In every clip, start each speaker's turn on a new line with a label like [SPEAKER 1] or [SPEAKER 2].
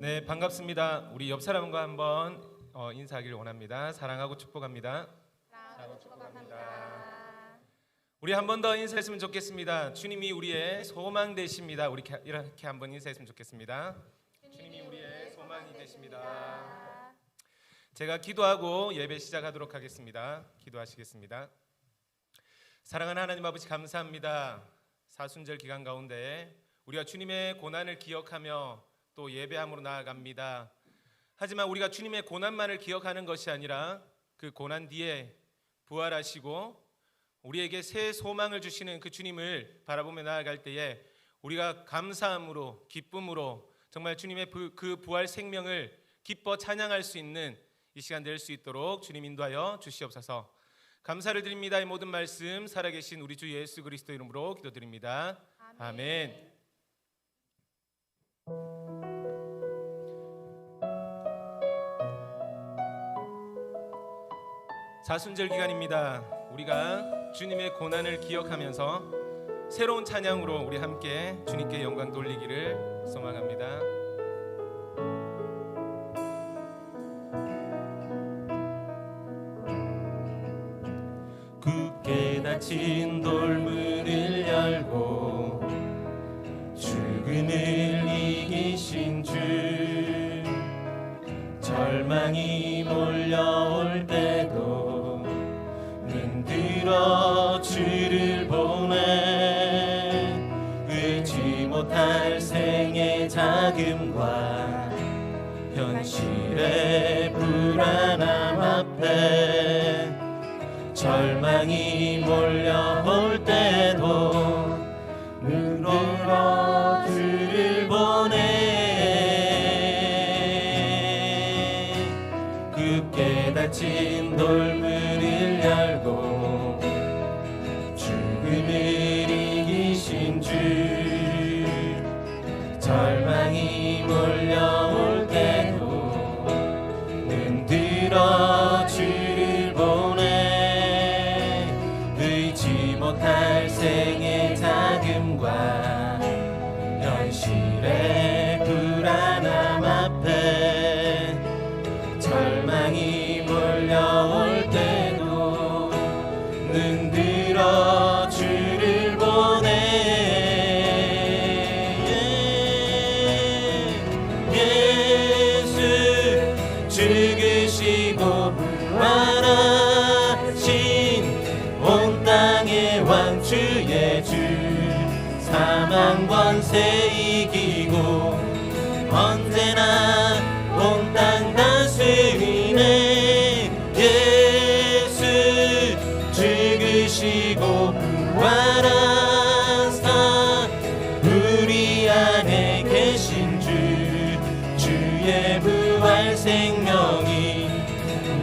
[SPEAKER 1] 네, 반갑습니다. 우리 옆 사람과 한번 인사하기를 원합니다. 사랑하고 축복합니다.
[SPEAKER 2] 사랑하고 축복합니다.
[SPEAKER 1] 우리 한 번 더 인사했으면 좋겠습니다. 주님이 우리의 소망 되십니다. 우리 이렇게 한번 인사했으면 좋겠습니다. 주님이 우리의 소망이 되십니다. 제가 기도하고 예배 시작하도록 하겠습니다. 기도하시겠습니다. 사랑하는 하나님 아버지, 감사합니다. 사순절 기간 가운데 우리가 주님의 고난을 기억하며 또 예배함으로 나아갑니다. 하지만 우리가 주님의 고난만을 기억하는 것이 아니라 그 고난 뒤에 부활하시고 우리에게 새 소망을 주시는 그 주님을 바라보며 나아갈 때에 우리가 감사함으로, 기쁨으로 정말 주님의 그 부활 생명을 기뻐 찬양할 수 있는 이 시간 될 수 있도록 주님 인도하여 주시옵소서. 감사를 드립니다. 이 모든 말씀 살아계신 우리 주 예수 그리스도 이름으로 기도드립니다. 아멘. 사순절 기간입니다. 우리가 주님의 고난을 기억하면서 새로운 찬양으로 우리 함께 주님께 영광 돌리기를 소망합니다. 굳게 닫힌 돌문을 열고 죽음을 이기신 주, 절망이 몰려올 때도 눈 들어 주를 보내 의지 못할 생의 자금과 현실의 불안함 앞에 절망이 몰려올 때도 눈 들어 주를 보내 굳게 닫힌 돌문을 열고 죽음을 이기신 주, 절망이 몰려올 때도 눈 들어 주를 보내 의지 못할 생의 자금과 현실의 불안함 앞에 절망이 몰려올 때도 눈 들어 주를 보내 예수 죽으시고 부활하신 온 땅의 왕 주의 주, 사망 권세 이기고 언제나 온 땅 다스리네 예수 죽으시고 부활하사 우리 안에 계신 주, 주의 부활 생명이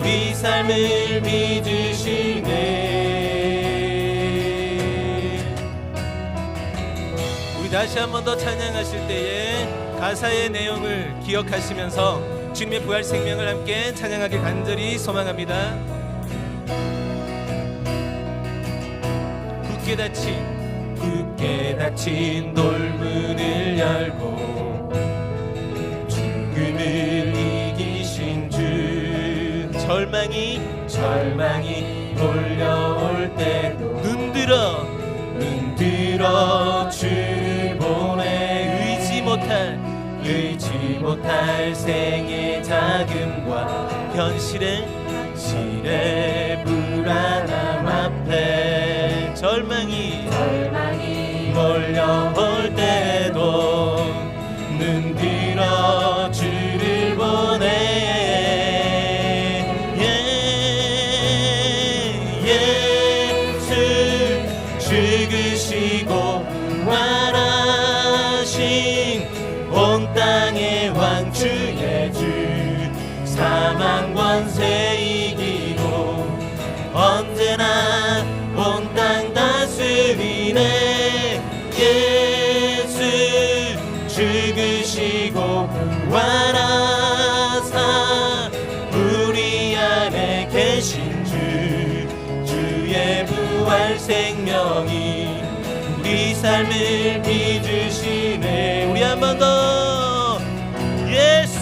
[SPEAKER 1] 우리 삶을 빚으시네. 우리 다시 한 번 더 찬양하실 때에 가사의 내용을 기억하시면서 주님의 부활 생명을 함께 찬양하길 간절히 소망합니다. 굳게 닫힌 돌문을 열고 죽음을 이기신 주, 절망이 몰려올 때도 눈 들어 주를 보내 의지 못할 생의 자금과 현실의 불안함 앞에 절망이 몰려올 때도 눈 들어 주를 보내 예수 죽으시고 부활하신 온 땅의 왕 주의 주, 사망 권세 이기고 언제나 온 땅 다스리네 예수 죽으시고 부활하사 우리 안에 계신 주, 주의 부활 생명이 우리 삶을 빚으시네. 우리 한 번 더 예수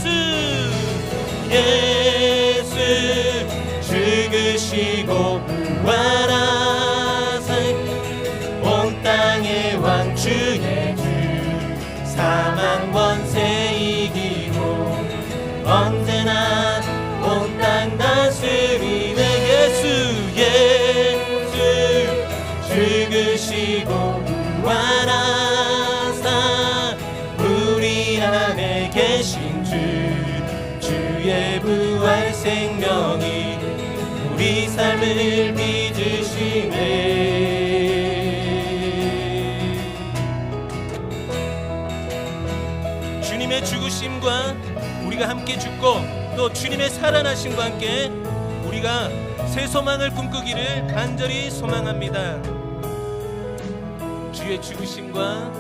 [SPEAKER 1] 안에 계신 주의 부활 생명이 우리 삶을 빚으시네. 주님의 죽으심과 우리가 함께 죽고 또 주님의 살아나심과 함께 우리가 새 소망을 꿈꾸기를 간절히 소망합니다. 주의 죽으심과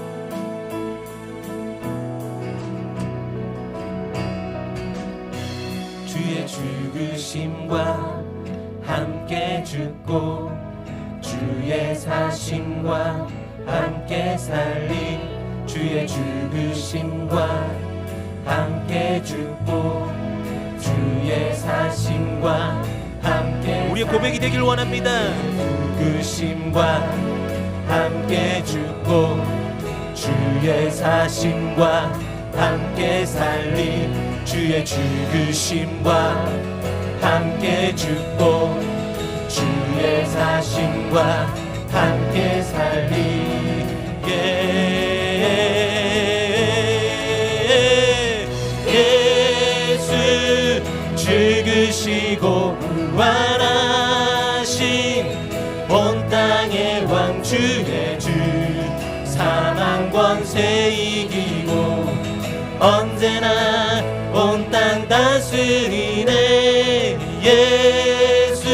[SPEAKER 1] 주의 죽으심과 함께 죽고 주의 사심과 함께 살리 주의 죽으심과 함께 죽고 주의 사심과 함께 우리의 고백이 되길 원합니다. 죽으심과 함께 죽고 주의 사심과 함께 살리 주의 죽으심과 함께 죽고 주의 사심과 함께 살리 예수 죽으시고 부활하신 온 땅의 왕 주의 주 사망 권세 이기고 언제나 온 땅 다스리네. 예수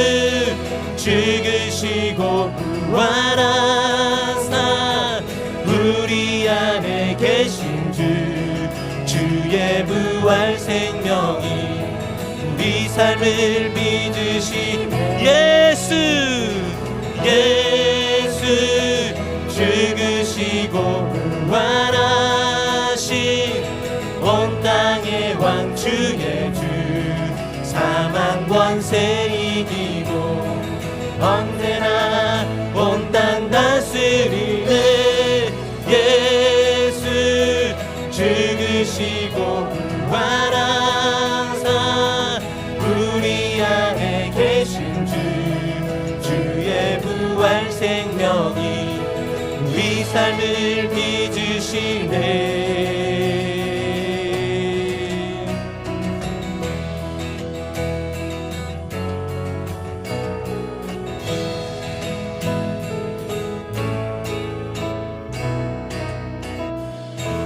[SPEAKER 1] 죽으시고 부활하사 우리 안에 계신 주의 부활 생명이 우리 삶을 빚으신 예수 죽으시고 부활하신 온 땅의 왕 주의 주 사망 권세 이기고 언제나 온 땅 다스리네. 예수 죽으시고 부활하사 우리 안에 계신 주의 부활 생명이 우리 삶을 빚으시네.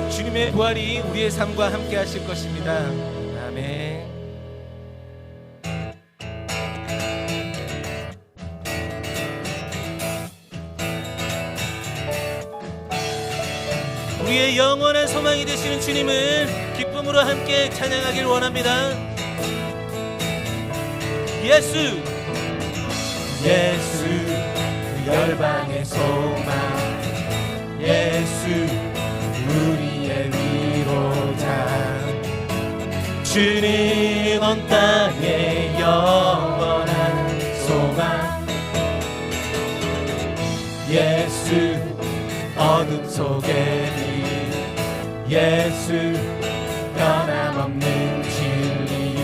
[SPEAKER 1] 주님의 부활이 우리의 삶과 함께 하실 것입니다. 아멘. 우리의 영원한 소망이 되시는 주님을 기쁨으로 함께 찬양하길 원합니다. 예수 그 열방의 소망 예수 우리의 위로자 주는 온 땅의 영원한 소망 예수 어둠 속에 빛 예수 변함없는 진리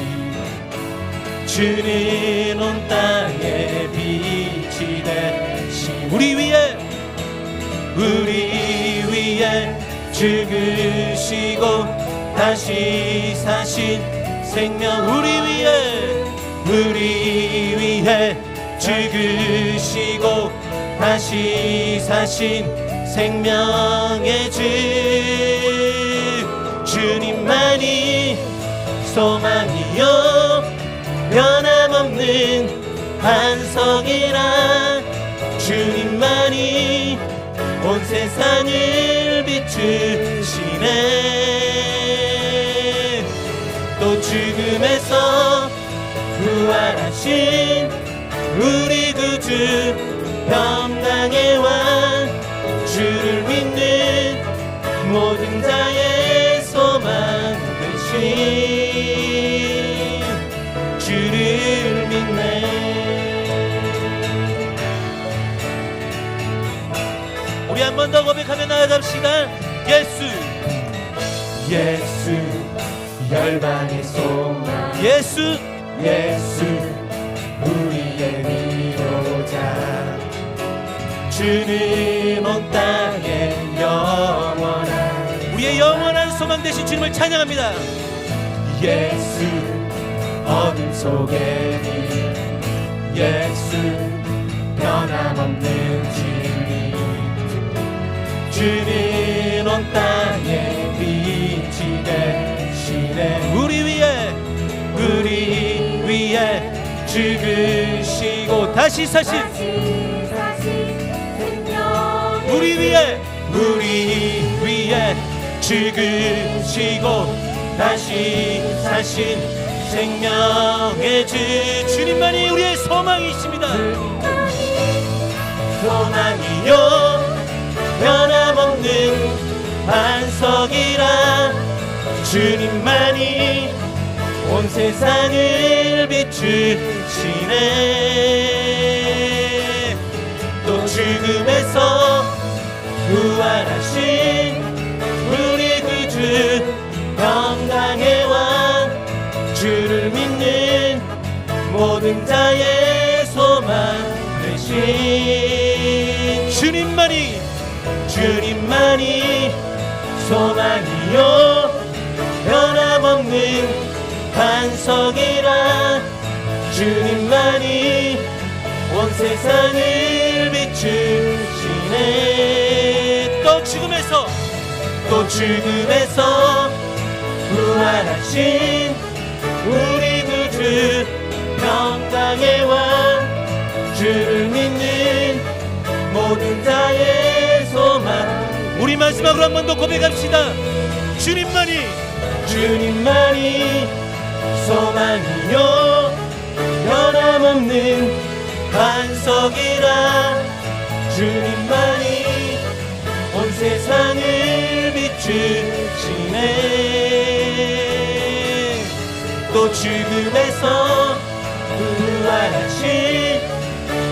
[SPEAKER 1] 주는 온 땅의 빛이 되시 우리 위에 죽으시고 다시 사신 생명 우리 위에 죽으시고 다시 사신 생명의 주님만이 소망이요 변함없는 반석이라 주님만이 온 세상을 비추시네. 또 죽음에서 부활하신 우리 구주 평강의 왕 주를 믿는 모든 자의 소망 되신 주를 믿네. 우리 한 번 더 고백하며 나아갑시다. 예수 열방의 소망 예수 우리의 위로자 주는 온 땅의 영원한 우리의 영원한
[SPEAKER 3] 소망 되신 주님을 찬양합니다.
[SPEAKER 1] 예수 어둠 속에는 예수 변함없는 진리 주는 온 땅에 빛이 되시네
[SPEAKER 3] 우리 위에 죽으시고 다시 사신 우리 위에 죽으시고 다시 사신 생명의 주 주님만이 우리의 소망이십니다.
[SPEAKER 1] 소망이요 변함없는 반석이라 주님만이 온 세상을 비추시네 또 죽음에서 부활하신 우리 구주 평강의 왕 주를 믿는 모든 자의 소망 되신 주님만이 소망이요 변함없는 반석이라 주님만이 온 세상을 비추시네
[SPEAKER 3] 또 죽음에서
[SPEAKER 1] 부활하신 우리 구주 평강의 왕 주를 믿는 모든 자의 소망
[SPEAKER 3] 우리 마지막으로 한 번 더 고백합시다. 주님만이
[SPEAKER 1] 소망이요 변함없는 반석이라 주님만이 온 세상을 비추시네 또 죽음에서 부활하신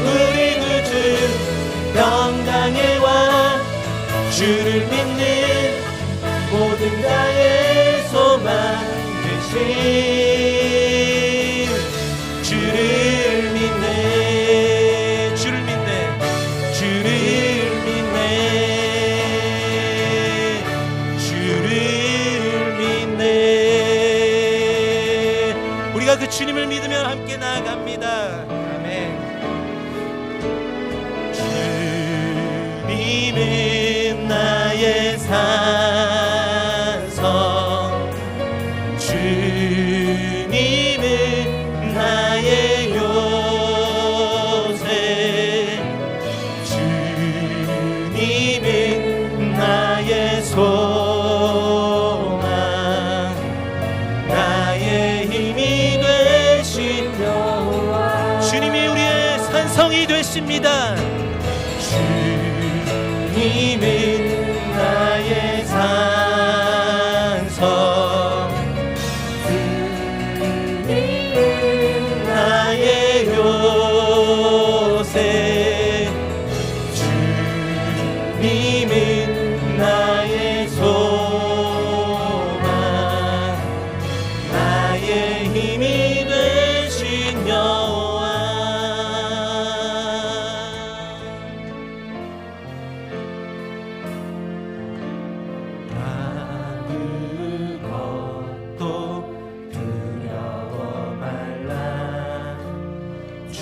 [SPEAKER 1] 우리 구주 평강의 왕 주를 믿는 모든 자의 소망 되신 주를 믿네
[SPEAKER 3] 우리가 그 주님을 믿으며 함께 나아갑니다. 아멘.
[SPEAKER 1] 주님은 나의 산성 주님은 나의 요새 주님은 나의 소망 나의 힘이 되신 여호와
[SPEAKER 3] 주님이 우리의 산성이 되십니다.
[SPEAKER 1] 주님은 나의 산성 주님은 나의 요새 주님은 나의 소망 나의 힘이 되신 여호와 아무것도 두려워 말라 주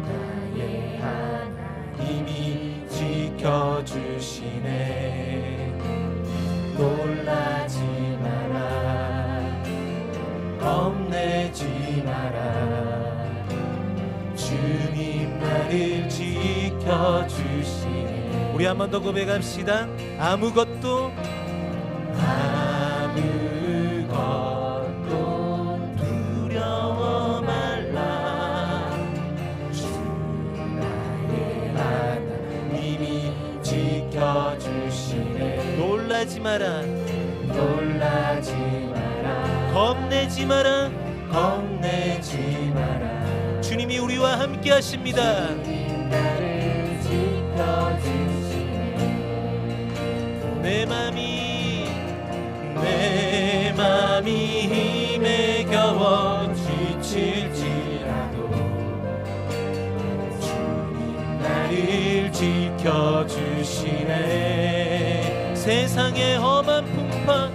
[SPEAKER 1] 나의 하나님이 지켜주시네 놀라지 마라 겁내지 마라 주님 나를 지켜주시네
[SPEAKER 3] 우리 한 번 더 고백합시다. 아무것도
[SPEAKER 1] 두려워 말라 주 나의 하나님이 지켜주시네
[SPEAKER 3] 놀라지 마라.
[SPEAKER 1] 겁내지 마라
[SPEAKER 3] 주님이 우리와 함께 하십니다.
[SPEAKER 1] 나를 지켜주시네
[SPEAKER 3] 내 맘이 힘에 겨워 지칠지라도 주님 나를 지켜주시네 세상의 험한 풍파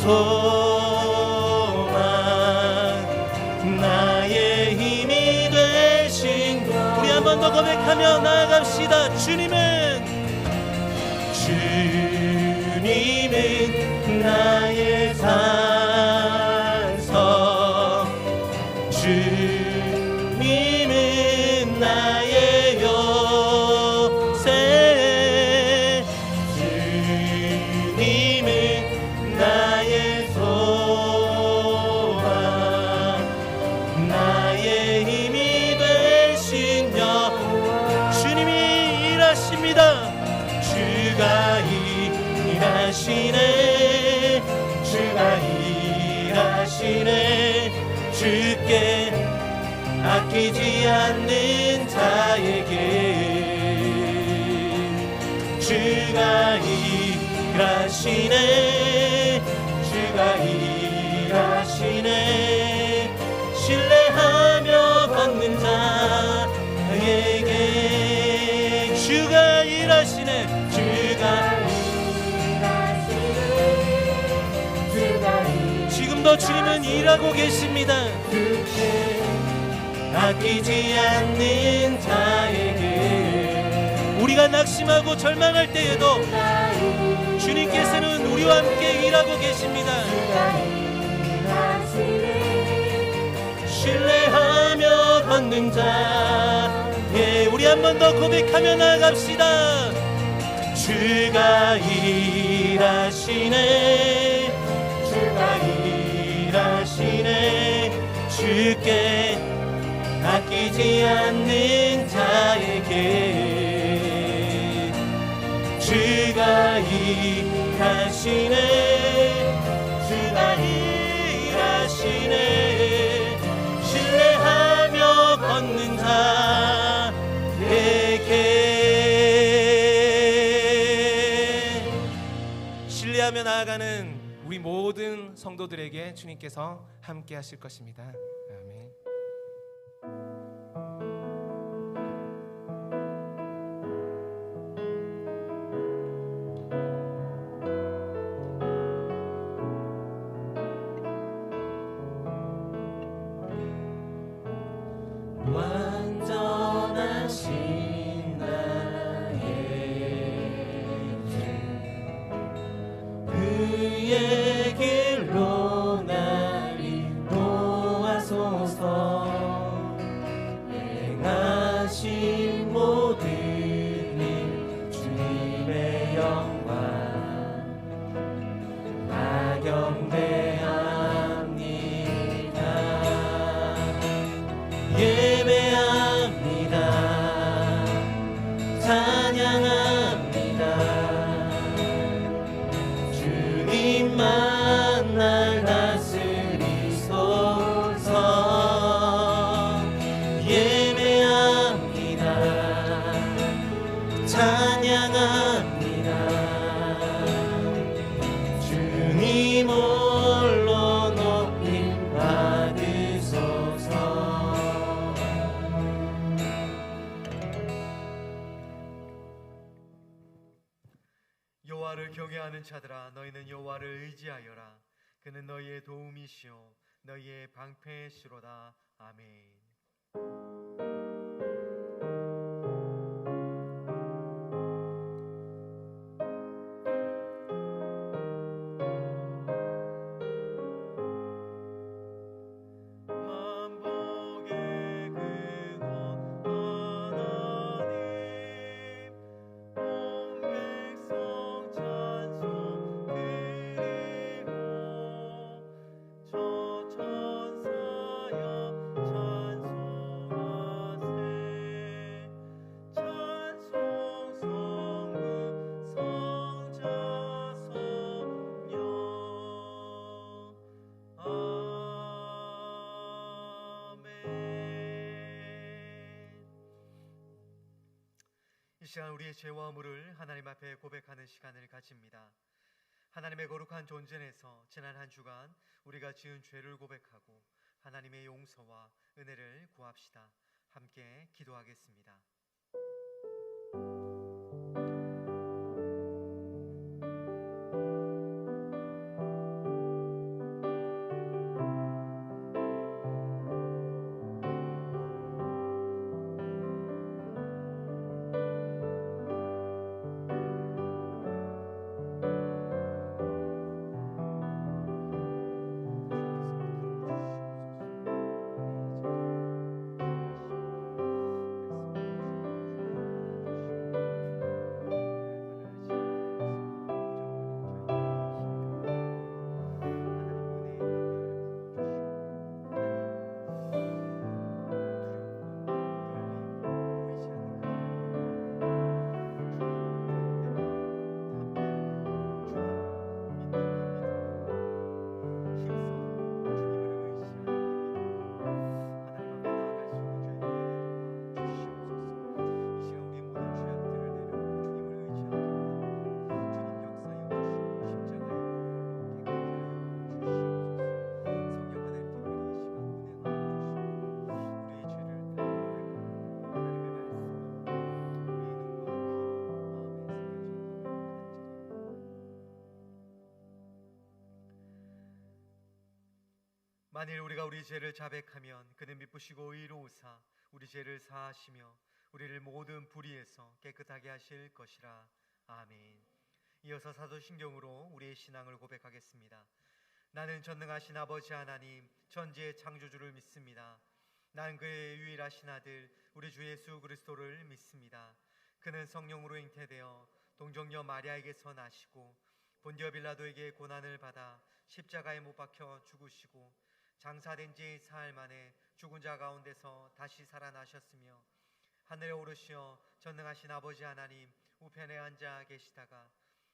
[SPEAKER 3] 소망 나의 힘이 되신 우리 한 번 더 고백하며 나아갑시다. 주님은 나의 산성 주님은 나의 요새 주님은 나의 소망 나의 힘이 되신 여 주님이 일하십니다. 주가 일하시네 주가 일하시네 주께 아끼지 않는 자에게 주가 일하시네 주가 일하시네 신뢰하며 걷는 자에게 주가 일하시네 지금도 주님은 일하고 계십니다. 아끼지 않는 자에게 우리가 낙심하고 절망할 때에도 주님께서는 우리와 함께 일하고 계십니다. 신뢰하며 걷는 자 우리 한 번 더 고백하며 나아갑시다. 주가 일하시네 주가 일하시네 주께 아끼지 않는 자에게 주가 일하시네 주가 일하시네 신뢰하며 걷는 자에게 신뢰하며 나아가는
[SPEAKER 1] 우리 모든 성도들에게 주님께서 함께 하실 것입니다. 아멘.
[SPEAKER 3] 완전하신 나의 주 그의 길로 날 인도하소서 행하신 모든 일 주님의 영광 나 경배합니다 예배합니다 찬양합니다 주님만 날 다스리소서 예배합니다 찬양합니다 주님 홀로 높임 받으소서
[SPEAKER 4] 여호와를 경외하는 자들아 너희는 여호와를 의지하여라. 그는 너희의 도움이시요 너희의 방패시로다. 아멘. 만복의 근원 하나님 온 백성 찬송 드리고 저 천사여 찬송하세 찬송 성부 성자 성령 이 시간 우리의 죄와 허물을 하나님 앞에 고백하는 시간을 가집니다. 하나님의 거룩한 존전에서 지난 한 주간 우리가 지은 죄를 고백하고 하나님의 용서와 은혜를 구합시다. 함께 기도하겠습니다. 만일 우리가 우리 죄를 자백하면 그는 미쁘시고 의로우사 우리 죄를 사하시며 우리를 모든 불의에서 깨끗하게 하실 것이라. 아멘. 이어서 사도신경으로 우리의 신앙을 고백하겠습니다. 나는 전능하신 아버지 하나님 천지의 창조주를 믿습니다. 나는 그의 유일하신 아들 우리 주 예수 그리스도를 믿습니다. 그는 성령으로 잉태되어 동정녀 마리아에게서 나시고 본디오 빌라도에게 고난을 받아 십자가에 못 박혀 죽으시고 장사된 지 사흘 만에 죽은 자 가운데서 다시 살아나셨으며 하늘에 오르시어 전능하신 아버지 하나님 우편에 앉아 계시다가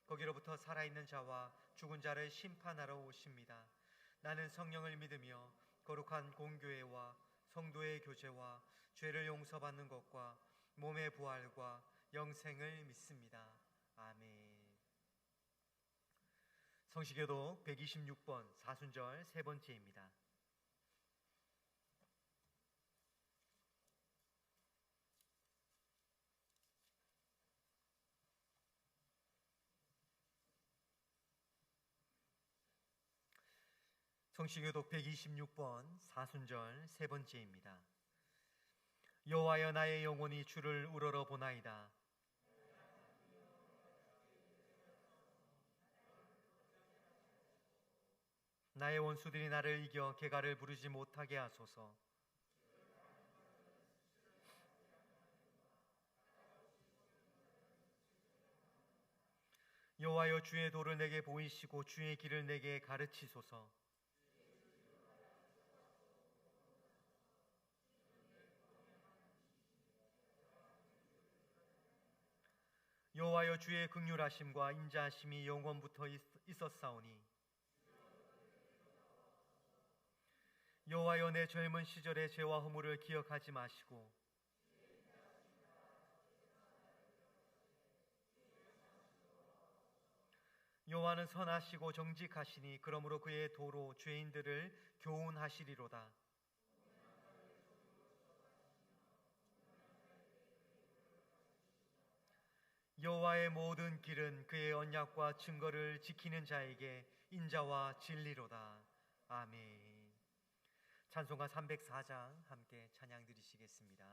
[SPEAKER 4] 거기로부터 살아있는 자와 죽은 자를 심판하러 오십니다. 나는 성령을 믿으며 거룩한 공교회와 성도의 교제와 죄를 용서받는 것과 몸의 부활과 영생을 믿습니다. 아멘. 성시교독 126번 사순절 세 번째입니다. 성시교독 126번 사순절 세 번째입니다. 여호와여 나의 영혼이 주를 우러러 보나이다. 나의 원수들이 나를 이겨 개가를 부르지 못하게 하소서. 여호와여 주의 도를 내게 보이시고 주의 길을 내게 가르치소서. 여호와여 주의 긍휼하심과 인자하심이 영원부터 있었사오니 여호와여 내 젊은 시절의 죄와 허물을 기억하지 마시고 여호와는 선하시고 정직하시니 그러므로 그의 도로 죄인들을 교훈하시리로다. 여호와의 모든 길은 그의 언약과 증거를 지키는 자에게 인자와 진리로다. 아멘. 찬송가 304장 함께 찬양 드리시겠습니다.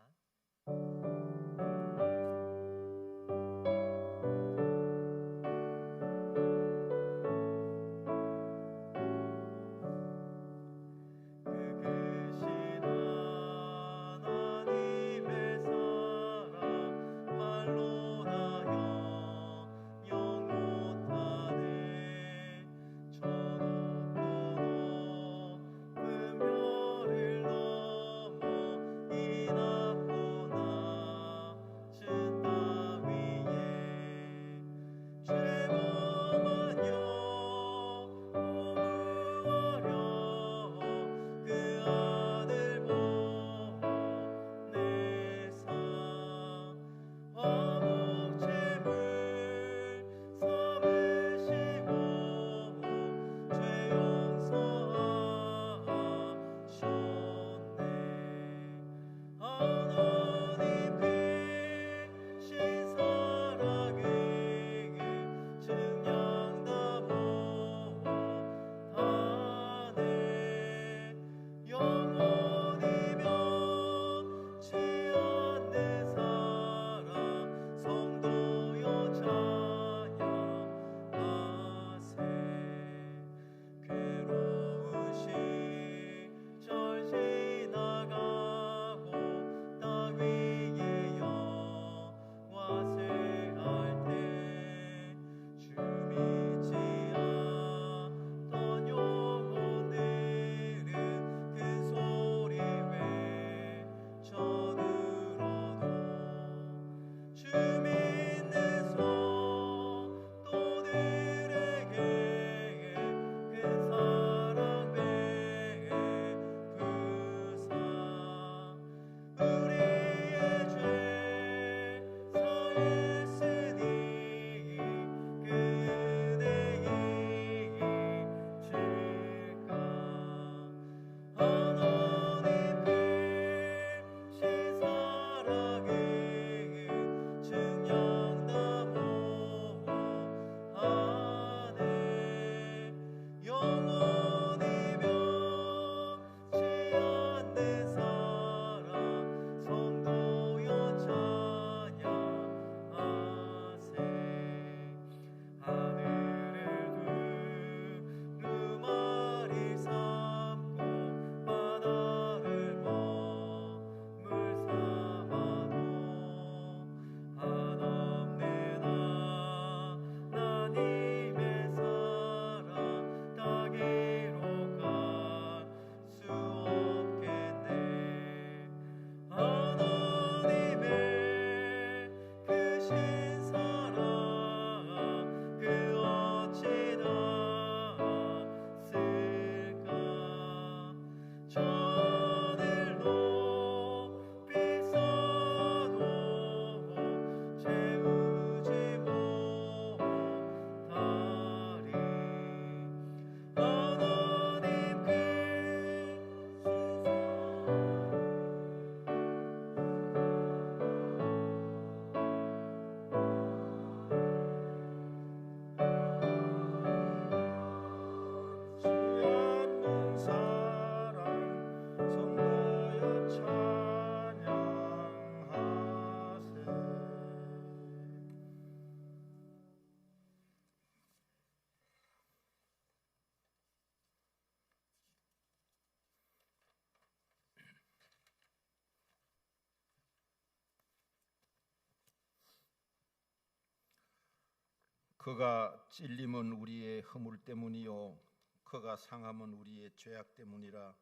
[SPEAKER 5] 그가 찔림은 우리의 허물 때문이요 그가 상함은 우리의 죄악 때문이라.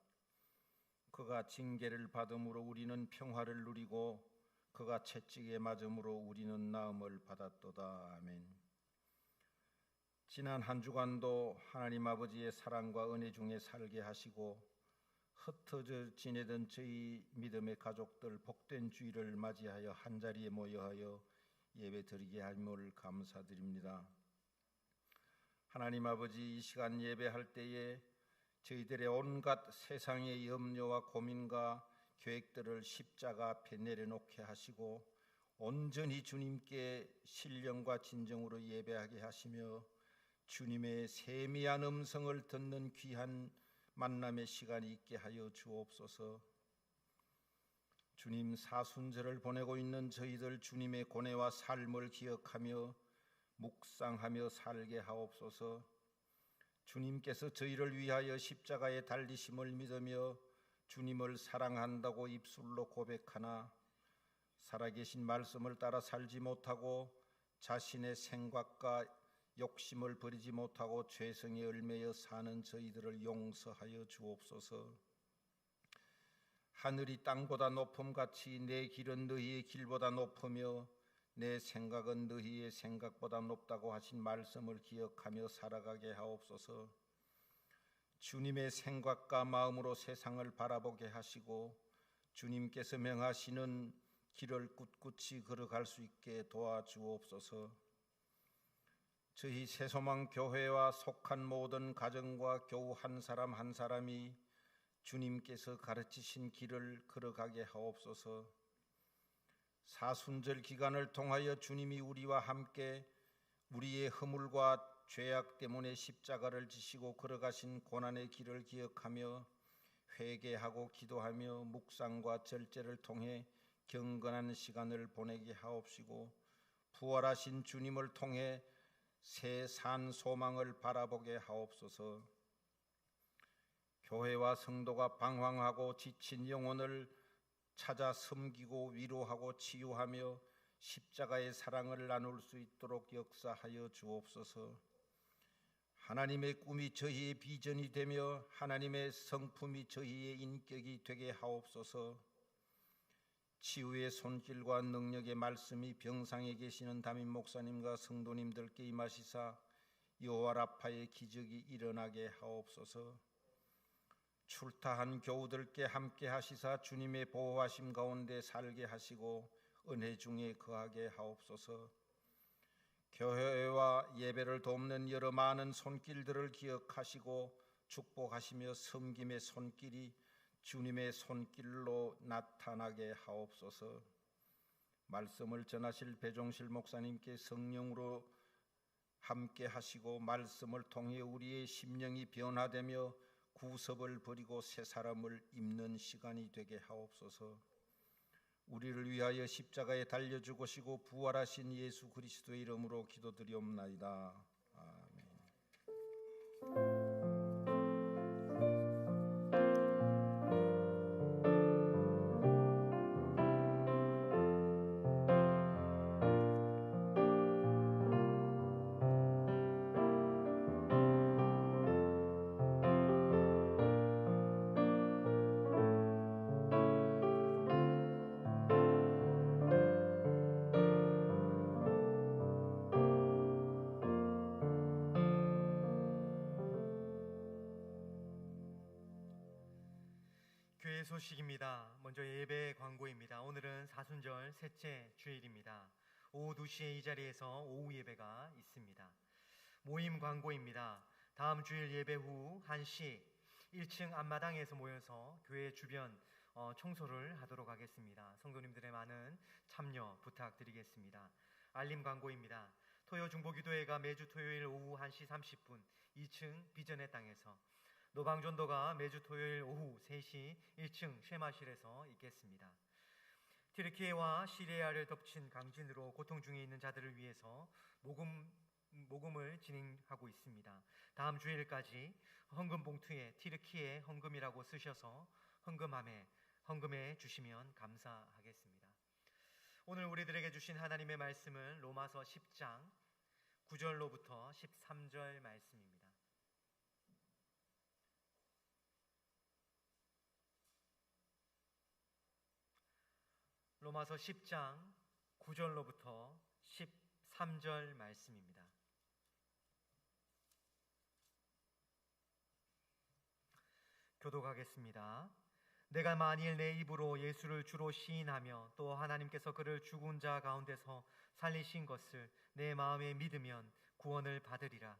[SPEAKER 5] 그가 징계를 받음으로 우리는 평화를 누리고 그가 채찍에 맞음으로 우리는 나음을 받았도다. 아멘. 지난 한 주간도 하나님 아버지의 사랑과 은혜 중에 살게 하시고 흩어져 지내던 저희 믿음의 가족들 복된 주일을 맞이하여 한자리에 모여하여 예배드리게 함을 감사드립니다. 하나님 아버지, 이 시간 예배할 때에 저희들의 온갖 세상의 염려와 고민과 계획들을 십자가 앞에 내려놓게 하시고 온전히 주님께 신령과 진정으로 예배하게 하시며 주님의 세미한 음성을 듣는 귀한 만남의 시간이 있게 하여 주옵소서. 주님, 사순절을 보내고 있는 저희들 주님의 고뇌와 삶을 기억하며 묵상하며 살게 하옵소서. 주님께서 저희를 위하여 십자가에 달리심을 믿으며 주님을 사랑한다고 입술로 고백하나 살아계신 말씀을 따라 살지 못하고 자신의 생각과 욕심을 버리지 못하고 죄성에 얽매여 사는 저희들을 용서하여 주옵소서. 하늘이 땅보다 높음같이 내 길은 너희의 길보다 높으며 내 생각은 너희의 생각보다 높다고 하신 말씀을 기억하며 살아가게 하옵소서. 주님의 생각과 마음으로 세상을 바라보게 하시고 주님께서 명하시는 길을 꿋꿋이 걸어갈 수 있게 도와주옵소서. 저희 새소망 교회와 속한 모든 가정과 교우 한 사람 한 사람이 주님께서 가르치신 길을 걸어가게 하옵소서. 사순절 기간을 통하여 주님이 우리와 함께 우리의 허물과 죄악 때문에 십자가를 지시고 걸어가신 고난의 길을 기억하며 회개하고 기도하며 묵상과 절제를 통해 경건한 시간을 보내게 하옵시고 부활하신 주님을 통해 새 산 소망을 바라보게 하옵소서. 교회와 성도가 방황하고 지친 영혼을 찾아 섬기고 위로하고 치유하며 십자가의 사랑을 나눌 수 있도록 역사하여 주옵소서. 하나님의 꿈이 저희의 비전이 되며 하나님의 성품이 저희의 인격이 되게 하옵소서. 치유의 손길과 능력의 말씀이 병상에 계시는 담임 목사님과 성도님들께 임하시사 여호와 라파의 기적이 일어나게 하옵소서. 출타한 교우들께 함께 하시사 주님의 보호하심 가운데 살게 하시고 은혜 중에 거하게 하옵소서. 교회와 예배를 돕는 여러 많은 손길들을 기억하시고 축복하시며 섬김의 손길이 주님의 손길로 나타나게 하옵소서. 말씀을 전하실 배종실 목사님께 성령으로 함께 하시고 말씀을 통해 우리의 심령이 변화되며 구습을 버리고 새 사람을 입는 시간이 되게 하옵소서. 우리를 위하여 십자가에 달려 죽으시고 부활하신 예수 그리스도의 이름으로 기도드리옵나이다. 아멘.
[SPEAKER 4] 교회 소식입니다. 먼저 예배 광고입니다. 오늘은 사순절 셋째 주일입니다. 오후 2시에 이 자리에서 오후 예배가 있습니다. 모임 광고입니다. 다음 주일 예배 후 1시 1층 앞마당에서 모여서 교회 주변 청소를 하도록 하겠습니다. 성도님들의 많은 참여 부탁드리겠습니다. 알림 광고입니다. 토요 중보기도회가 매주 토요일 오후 1시 30분 2층 비전의 땅에서, 노방전도가 매주 토요일 오후 3시 1층 쉐마실에서 있겠습니다. 튀르키예와 시리아를 덮친 강진으로 고통 중에 있는 자들을 위해서 모금을 진행하고 있습니다. 다음 주일까지 헌금 봉투에 튀르키예 헌금이라고 쓰셔서 헌금해 주시면 감사하겠습니다. 오늘 우리들에게 주신 하나님의 말씀은 로마서 10장 9절로부터 13절 말씀입니다. 로마서 10장 9절로부터 13절 말씀입니다. 교독하겠습니다. 내가 만일 내 입으로 예수를 주로 시인하며 또 하나님께서 그를 죽은 자 가운데서 살리신 것을 내 마음에 믿으면 구원을 받으리라.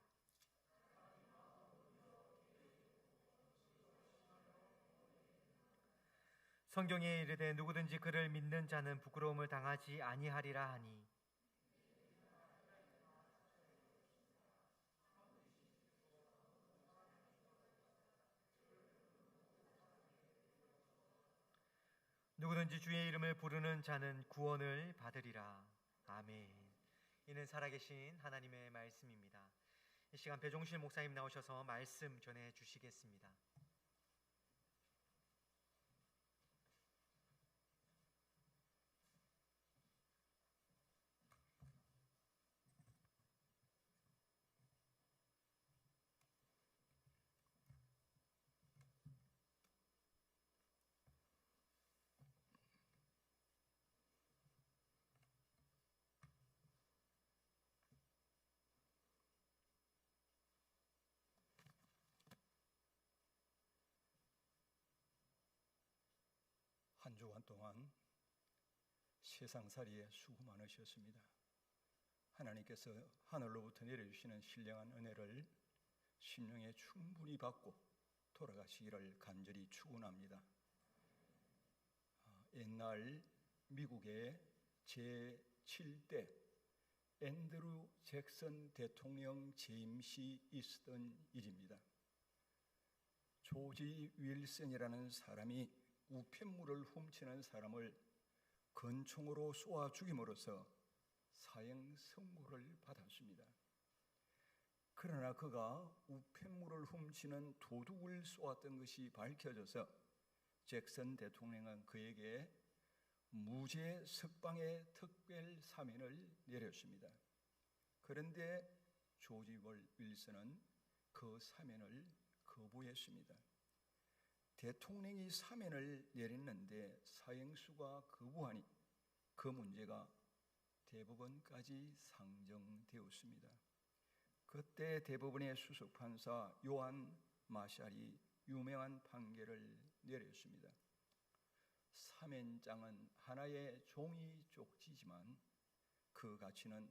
[SPEAKER 4] 성경에 이르되 누구든지 그를 믿는 자는 부끄러움을 당하지 아니하리라 하니 누구든지 주의 이름을 부르는 자는 구원을 받으리라. 아멘. 이는 살아계신 하나님의 말씀입니다. 이 시간 배종실 목사님 나오셔서 말씀 전해 주시겠습니다.
[SPEAKER 5] 한 주간 동안 세상살이에 수고 많으셨습니다. 하나님께서 하늘로부터 내려주시는 신령한 은혜를 심령에 충분히 받고 돌아가시기를 간절히 축원합니다. 옛날 미국의 제7대 앤드루 잭슨 대통령 재임시 있었던 일입니다. 조지 윌슨이라는 사람이 우편물을 훔치는 사람을 권총으로 쏘아 죽임으로써 사형 선고를 받았습니다. 그러나 그가 우편물을 훔치는 도둑을 쏘았던 것이 밝혀져서 잭슨 대통령은 그에게 무죄 석방의 특별 사면을 내렸습니다. 그런데 조지 윌슨은 그 사면을 거부했습니다. 대통령이 사면을 내렸는데 사형수가 거부하니 그 문제가 대법원까지 상정되었습니다. 그때 대법원의 수석판사 요한 마샬이 유명한 판결을 내렸습니다. 사면장은 하나의 종이 쪽지지만 그 가치는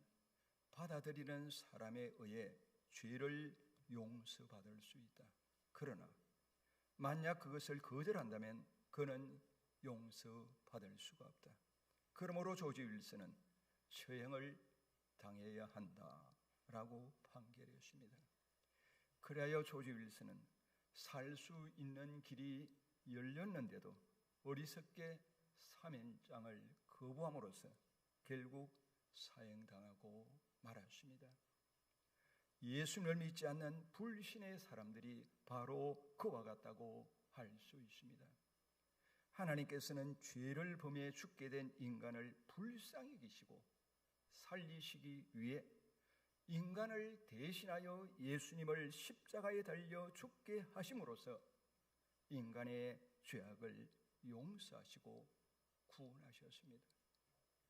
[SPEAKER 5] 받아들이는 사람에 의해 죄를 용서받을 수 있다. 그러나 만약 그것을 거절한다면 그는 용서받을 수가 없다. 그러므로 조지 윌슨은 처형을 당해야 한다라고 판결했습니다. 그리하여 조지 윌슨은 살 수 있는 길이 열렸는데도 어리석게 사면장을 거부함으로써 결국 사형당하고 말았습니다. 예수님을 믿지 않는 불신의 사람들이 바로 그와 같다고 할 수 있습니다. 하나님께서는 죄를 범해 죽게 된 인간을 불쌍히 여기시고 살리시기 위해 인간을 대신하여 예수님을 십자가에 달려 죽게 하심으로써 인간의 죄악을 용서하시고 구원하셨습니다.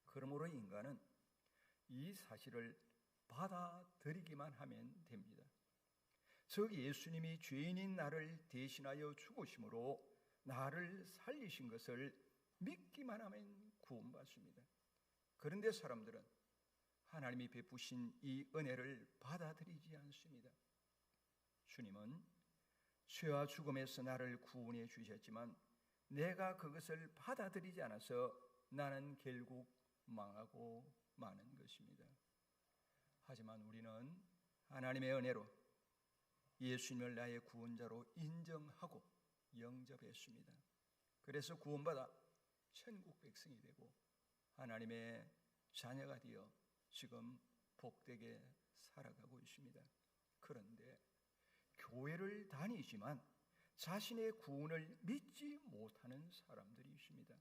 [SPEAKER 5] 그러므로 인간은 이 사실을 받아들이기만 하면 됩니다. 즉 예수님이 죄인인 나를 대신하여 죽으심으로 나를 살리신 것을 믿기만 하면 구원받습니다. 그런데 사람들은 하나님이 베푸신 이 은혜를 받아들이지 않습니다. 주님은 죄와 죽음에서 나를 구원해 주셨지만 내가 그것을 받아들이지 않아서 나는 결국 망하고 마는 것입니다. 하지만 우리는 하나님의 은혜로 예수님을 나의 구원자로 인정하고 영접했습니다. 그래서 구원받아 천국 백성이 되고 하나님의 자녀가 되어 지금 복되게 살아가고 있습니다. 그런데 교회를 다니지만 자신의 구원을 믿지 못하는 사람들이 있습니다.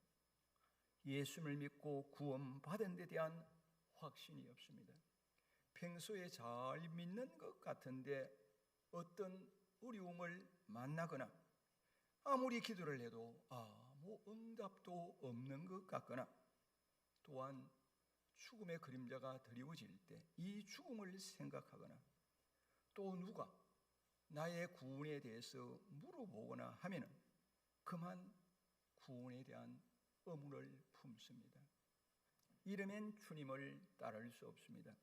[SPEAKER 5] 예수님을 믿고 구원받은 데 대한 확신이 없습니다.
[SPEAKER 6] 평소에 잘 믿는 것 같은데 어떤 어려움을 만나거나 아무리 기도를 해도 아무 응답도 없는 것 같거나 또한 죽음의 그림자가 드리워질 때 이 죽음을 생각하거나 또 누가 나의 구원에 대해서 물어보거나 하면은 그만 구원에 대한 의문을 품습니다. 이러면 주님을 따를 수 없습니다.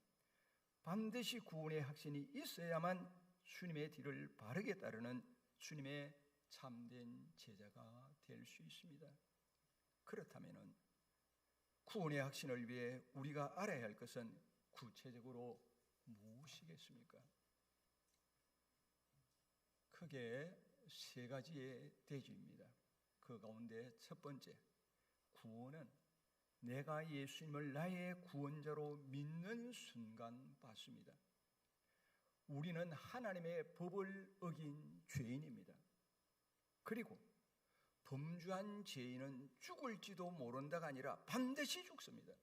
[SPEAKER 6] 반드시 구원의 확신이 있어야만 주님의 뒤를 바르게 따르는 주님의 참된 제자가 될 수 있습니다. 그렇다면 구원의 확신을 위해 우리가 알아야 할 것은 구체적으로 무엇이겠습니까? 크게 세 가지의 대지입니다. 그 가운데 첫 번째, 구원은 내가 예수님을 나의 구원자로 믿는 순간 받습니다. 우리는 하나님의 법을 어긴 죄인입니다. 그리고 범죄한 죄인은 죽을지도 모른다가 아니라 반드시 죽습니다.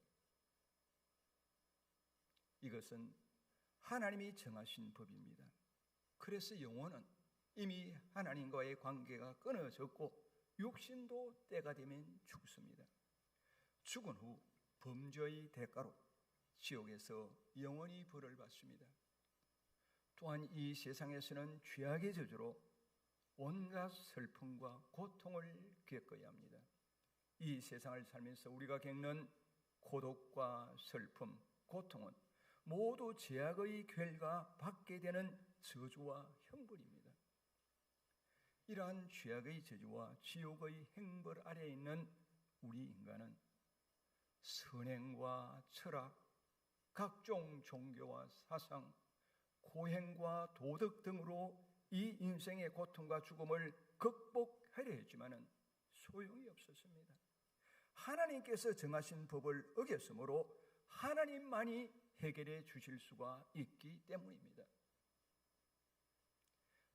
[SPEAKER 6] 이것은 하나님이 정하신 법입니다. 그래서 영혼은 이미 하나님과의 관계가 끊어졌고 육신도 때가 되면 죽습니다. 죽은 후 범죄의 대가로 지옥에서 영원히 벌을 받습니다. 또한 이 세상에서는 죄악의 저주로 온갖 슬픔과 고통을 겪어야 합니다. 이 세상을 살면서 우리가 겪는 고독과 슬픔, 고통은 모두 죄악의 결과 받게 되는 저주와 형벌입니다. 이러한 죄악의 저주와 지옥의 형벌 아래에 있는 우리 인간은 선행과 철학, 각종 종교와 사상, 고행과 도덕 등으로 이 인생의 고통과 죽음을 극복하려 했지만은 소용이 없었습니다. 하나님께서 정하신 법을 어겼으므로 하나님만이 해결해 주실 수가 있기 때문입니다.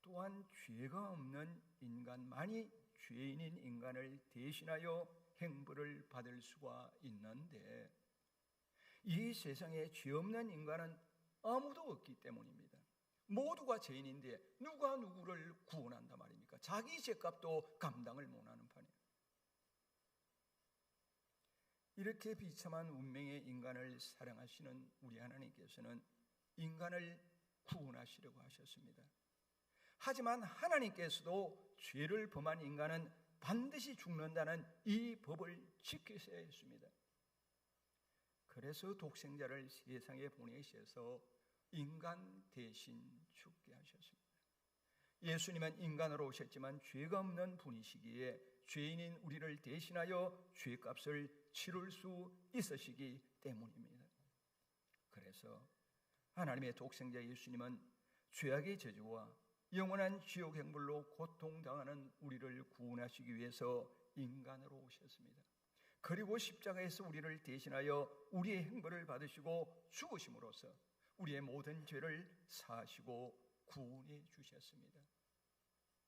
[SPEAKER 6] 또한 죄가 없는 인간만이 죄인인 인간을 대신하여 형벌을 받을 수가 있는데 이 세상에 죄 없는 인간은 아무도 없기 때문입니다. 모두가 죄인인데 누가 누구를 구원한단 말입니까? 자기 죄값도 감당을 못하는 판이에요. 이렇게 비참한 운명의 인간을 사랑하시는 우리 하나님께서는 인간을 구원하시려고 하셨습니다. 하지만 하나님께서도 죄를 범한 인간은 반드시 죽는다는 이 법을 지키셔야 했습니다. 그래서 독생자를 세상에 보내셔서 인간 대신 죽게 하셨습니다. 예수님은 인간으로 오셨지만 죄가 없는 분이시기에 죄인인 우리를 대신하여 죄값을 치룰 수 있으시기 때문입니다. 그래서 하나님의 독생자 예수님은 죄악의 저주와 영원한 지옥 형벌로 고통당하는 우리를 구원하시기 위해서 인간으로 오셨습니다. 그리고 십자가에서 우리를 대신하여 우리의 형벌을 받으시고 죽으심으로써 우리의 모든 죄를 사하시고 구원해 주셨습니다.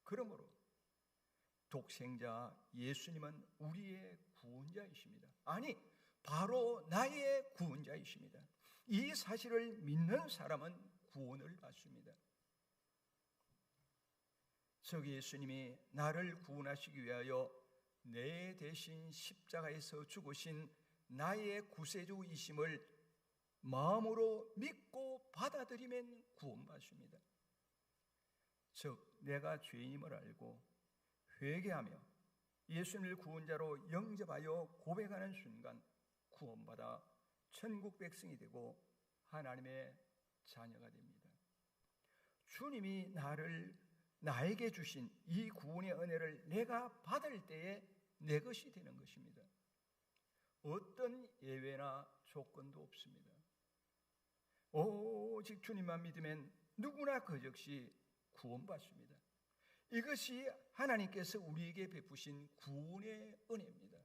[SPEAKER 6] 그러므로 독생자 예수님은 우리의 구원자이십니다. 아니, 바로 나의 구원자이십니다. 이 사실을 믿는 사람은 구원을 받습니다. 즉 예수님이 나를 구원하시기 위하여 내 대신 십자가에서 죽으신 나의 구세주이심을 마음으로 믿고 받아들이면 구원받습니다. 즉 내가 죄인임을 알고 회개하며 예수님을 구원자로 영접하여 고백하는 순간 구원받아 천국 백성이 되고 하나님의 자녀가 됩니다. 주님이 나에게 주신 이 구원의 은혜를 내가 받을 때에 내 것이 되는 것입니다. 어떤 예외나 조건도 없습니다. 오직 주님만 믿으면 누구나 그 즉시 구원받습니다. 이것이 하나님께서 우리에게 베푸신 구원의 은혜입니다.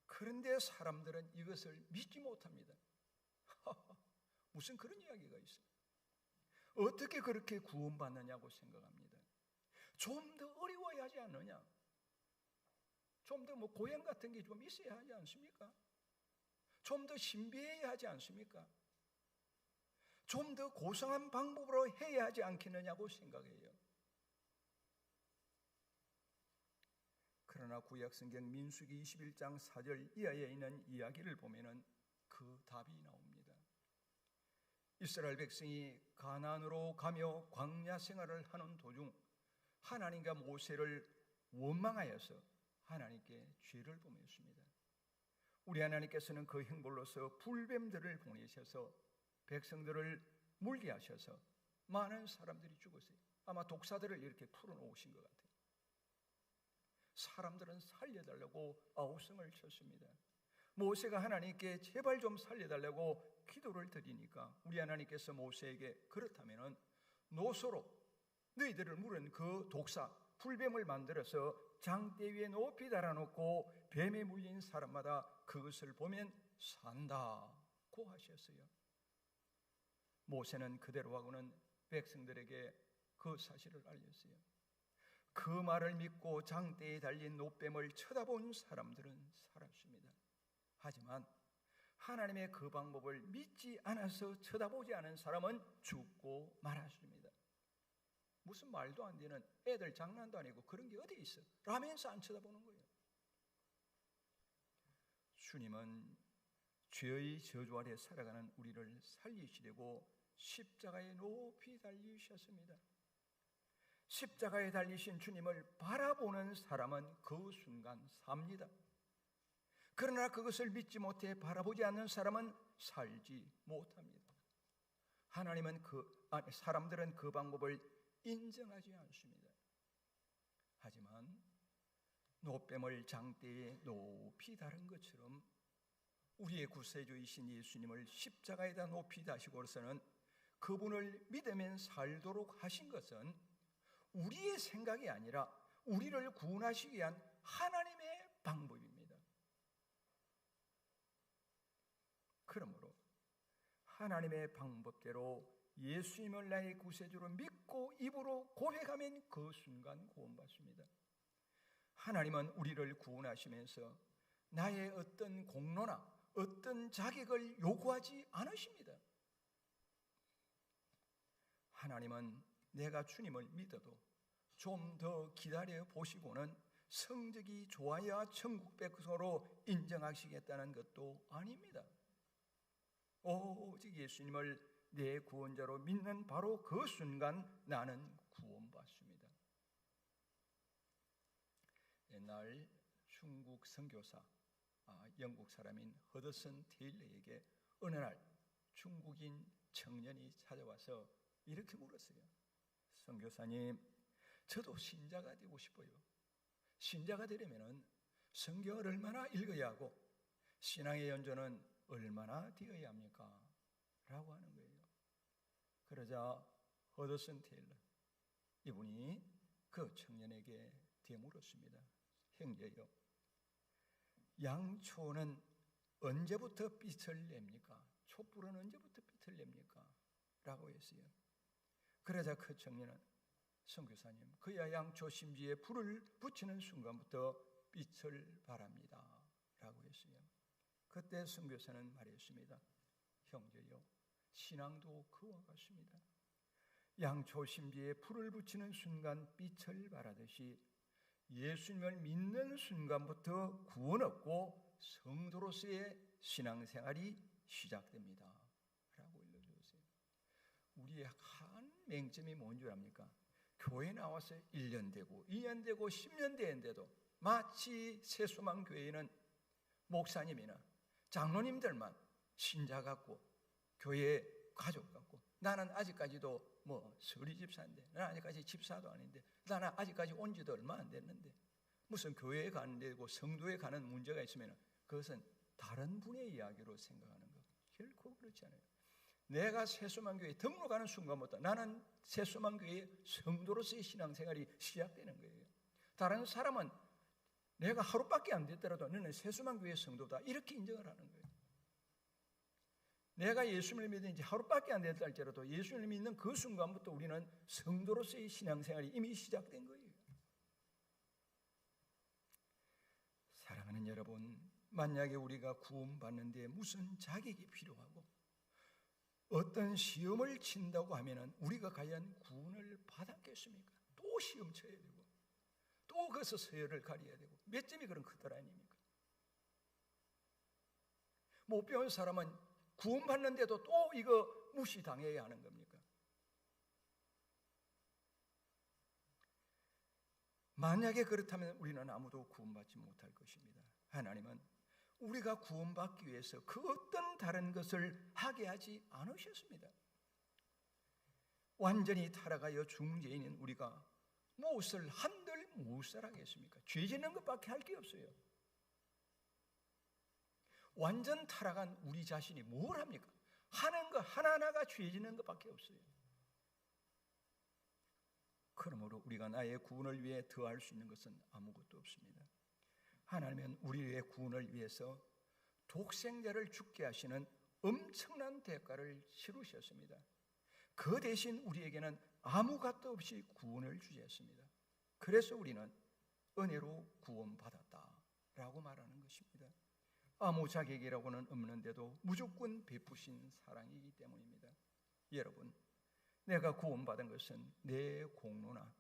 [SPEAKER 6] 그런데 사람들은 이것을 믿지 못합니다. 무슨 그런 이야기가 있어요? 어떻게 그렇게 구원받느냐고 생각합니다. 좀 더 어려워야 하지 않느냐? 좀 더 고행 같은 게 좀 있어야 하지 않습니까? 좀 더 신비해야 하지 않습니까? 좀 더 고상한 방법으로 해야 하지 않겠느냐고 생각해요. 그러나 구약성경 민수기 21장 4절 이하에 있는 이야기를 보면은 그 답이 나옵니다. 이스라엘 백성이 가나안으로 가며 광야 생활을 하는 도중 하나님과 모세를 원망하여서 하나님께 죄를 범했습니다. 우리 하나님께서는 그 형벌로서 불뱀들을 보내셔서 백성들을 물게 하셔서 많은 사람들이 죽었어요. 아마 독사들을 이렇게 풀어놓으신 것 같아요. 사람들은 살려달라고 아우성을 쳤습니다. 모세가 하나님께 제발 좀 살려달라고 기도를 드리니까 우리 하나님께서 모세에게 그렇다면 노소로 너희들을 물은 그 독사 불뱀을 만들어서 장대 위에 높이 달아놓고 뱀에 물린 사람마다 그것을 보면 산다고 하셨어요. 모세는 그대로 하고는 백성들에게 그 사실을 알렸어요. 그 말을 믿고 장대에 달린 노뱀을 쳐다본 사람들은 살았습니다. 하지만 하나님의 그 방법을 믿지 않아서 쳐다보지 않은 사람은 죽고 말았습니다. 무슨 말도 안 되는 애들 장난도 아니고 그런 게 어디 있어? 라면서 안 쳐다보는 거예요. 주님은 죄의 저주 아래 살아가는 우리를 살리시려고 십자가에 높이 달리셨습니다. 십자가에 달리신 주님을 바라보는 사람은 그 순간 삽니다. 그러나 그것을 믿지 못해 바라보지 않는 사람은 살지 못합니다. 사람들은 그 방법을 인정하지 않습니다. 하지만 노뱀을 장대에 높이 다른 것처럼 우리의 구세주이신 예수님을 십자가에다 높이 다시고서는 그분을 믿으면 살도록 하신 것은 우리의 생각이 아니라 우리를 구원하시기 위한 하나님의 방법입니다. 그러므로 하나님의 방법대로 예수님을 나의 구세주로 믿고 입으로 고백하면 그 순간 구원받습니다. 하나님은 우리를 구원하시면서 나의 어떤 공로나 어떤 자격을 요구하지 않으십니다. 하나님은 내가 주님을 믿어도 좀 더 기다려 보시고는 성적이 좋아야 천국 백성으로 인정하시겠다는 것도 아닙니다. 오직 예수님을 내 구원자로 믿는 바로 그 순간 나는 구원받습니다. 옛날 중국 선교사, 영국 사람인 허드슨 테일러에게 어느 날 중국인 청년이 찾아와서 이렇게 물었어요. 선교사님, 저도 신자가 되고 싶어요. 신자가 되려면 성경을 얼마나 읽어야 하고 신앙의 연조는 얼마나 되어야 합니까? 라고 하는 거예요. 그러자 허드슨 테일러 이분이 그 청년에게 되물었습니다. 형제여, 양초는 언제부터 빛을 냅니까? 촛불은 언제부터 빛을 냅니까? 라고 했어요. 그러자 그 청년은 선교사님, 그야 양초 심지에 불을 붙이는 순간부터 빛을 발합니다. 라고 했어요. 그때 선교사는 말했습니다. 형제여, 신앙도 그와 같습니다. 양초 심지에 불을 붙이는 순간 빛을 발하듯이 예수님을 믿는 순간부터 구원 얻고 성도로서의 신앙생활이 시작됩니다. 라고 일러주세요. 우리의 한 맹점이 뭔 줄 압니까? 교회 나와서 1년 되고 2년 되고 10년 되는데도 마치 새소망교회는 목사님이나 장로님들만 신자 같고 교회 가족 같고, 나는 아직까지도 서리 집사인데, 나는 아직까지 집사도 아닌데, 나는 아직까지 온 지도 얼마 안 됐는데 무슨 교회에 가는 데고 성도에 가는 문제가 있으면 그것은 다른 분의 이야기로 생각하는 것. 결코 그렇지 않아요. 내가 새소망교회에 등록하는 순간부터 나는 새소망교회의 성도로서의 신앙생활이 시작되는 거예요. 다른 사람은 내가 하루밖에 안 됐더라도 너는 새소망교회 성도다 이렇게 인정을 하는 거예요. 내가 예수님을 믿은 지 하루밖에 안 됐다 할지라도 예수님을 믿는 그 순간부터 우리는 성도로서의 신앙생활이 이미 시작된 거예요. 사랑하는 여러분, 만약에 우리가 구원받는 데 무슨 자격이 필요하고 어떤 시험을 친다고 하면은 우리가 과연 구원을 받았겠습니까? 또 시험 쳐야 되고 또 거기서 서열을 가려야 되고 몇 점이 그런 크들 아닙니까? 못 배운 사람은 구원받는데도 또 이거 무시당해야 하는 겁니까? 만약에 그렇다면 우리는 아무도 구원받지 못할 것입니다. 하나님은 우리가 구원받기 위해서 그 어떤 다른 것을 하게 하지 않으셨습니다. 완전히 타락하여 중죄인인 우리가 무엇을 한들 무엇을 하겠습니까? 죄 짓는 것밖에 할 게 없어요. 완전 타락한 우리 자신이 뭘 합니까? 하는 거 하나하나가 죄 짓는 것밖에 없어요. 그러므로 우리가 나의 구원을 위해 더할 수 있는 것은 아무것도 없습니다. 하나님은 우리의 구원을 위해서 독생자를 죽게 하시는 엄청난 대가를 치르셨습니다. 그 대신 우리에게는 아무것도 없이 구원을 주셨습니다. 그래서 우리는 은혜로 구원받았다라고 말하는 것입니다. 아무 자격이라고는 없는데도 무조건 베푸신 사랑이기 때문입니다. 여러분, 내가 구원받은 것은 내 공로나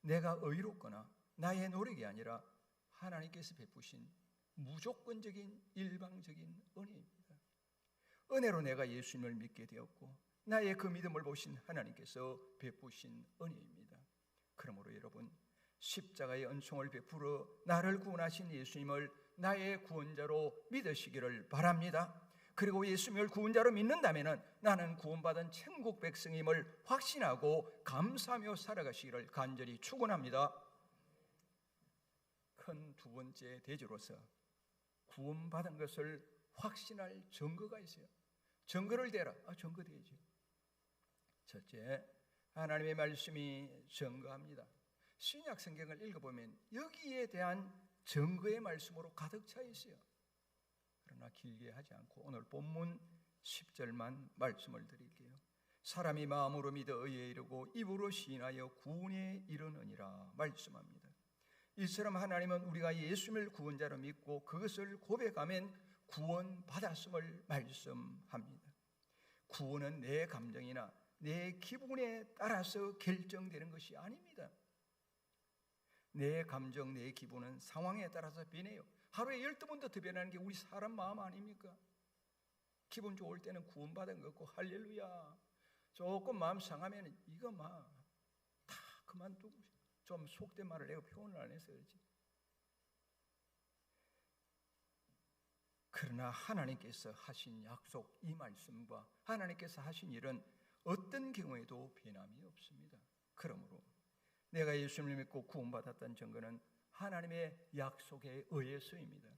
[SPEAKER 6] 내가 의롭거나 나의 노력이 아니라 하나님께서 베푸신 무조건적인 일방적인 은혜입니다. 은혜로 내가 예수님을 믿게 되었고 나의 그 믿음을 보신 하나님께서 베푸신 은혜입니다. 그러므로 여러분, 십자가의 은총을 베풀어 나를 구원하신 예수님을 나의 구원자로 믿으시기를 바랍니다. 그리고 예수님을 구원자로 믿는다면 나는 구원받은 천국 백성임을 확신하고 감사하며 살아가시기를 간절히 축원합니다. 큰 두 번째 대조로서 구원받은 것을 확신할 증거가 있어요. 증거를 대라. 증거 대죠. 첫째, 하나님의 말씀이 증거합니다. 신약 성경을 읽어보면 여기에 대한 증거의 말씀으로 가득 차 있어요. 그러나 길게 하지 않고 오늘 본문 10절만 말씀을 드릴게요. 사람이 마음으로 믿어 의에 이르고 입으로 시인하여 구원에 이르느니라 말씀합니다. 이처럼 하나님은 우리가 예수님을 구원자로 믿고 그것을 고백하면 구원받았음을 말씀합니다. 구원은 내 감정이나 내 기분에 따라서 결정되는 것이 아닙니다. 내 감정, 내 기분은 상황에 따라서 변해요. 하루에 12번도 더 변하는 게 우리 사람 마음 아닙니까? 기분 좋을 때는 구원받은 것 같고 할렐루야. 조금 마음 상하면 이거 다 그만두고 좀 속된 말을 내가 표현을 안 해서 그렇지. 그러나 하나님께서 하신 약속, 이 말씀과 하나님께서 하신 일은 어떤 경우에도 변함이 없습니다. 그러므로 내가 예수님을 믿고 구원받았다는 증거는 하나님의 약속에 의해서입니다.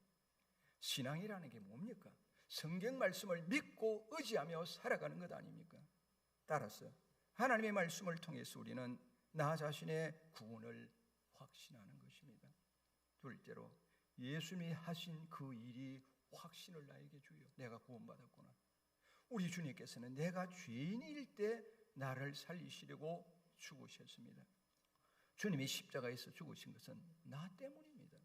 [SPEAKER 6] 신앙이라는 게 뭡니까? 성경 말씀을 믿고 의지하며 살아가는 것 아닙니까? 따라서 하나님의 말씀을 통해서 우리는 나 자신의 구원을 확신하는 것입니다. 둘째로 예수님이 하신 그 일이 확신을 나에게 주요. 내가 구원받았구나. 우리 주님께서는 내가 죄인일 때 나를 살리시려고 죽으셨습니다. 주님이 십자가에서 죽으신 것은 나 때문입니다.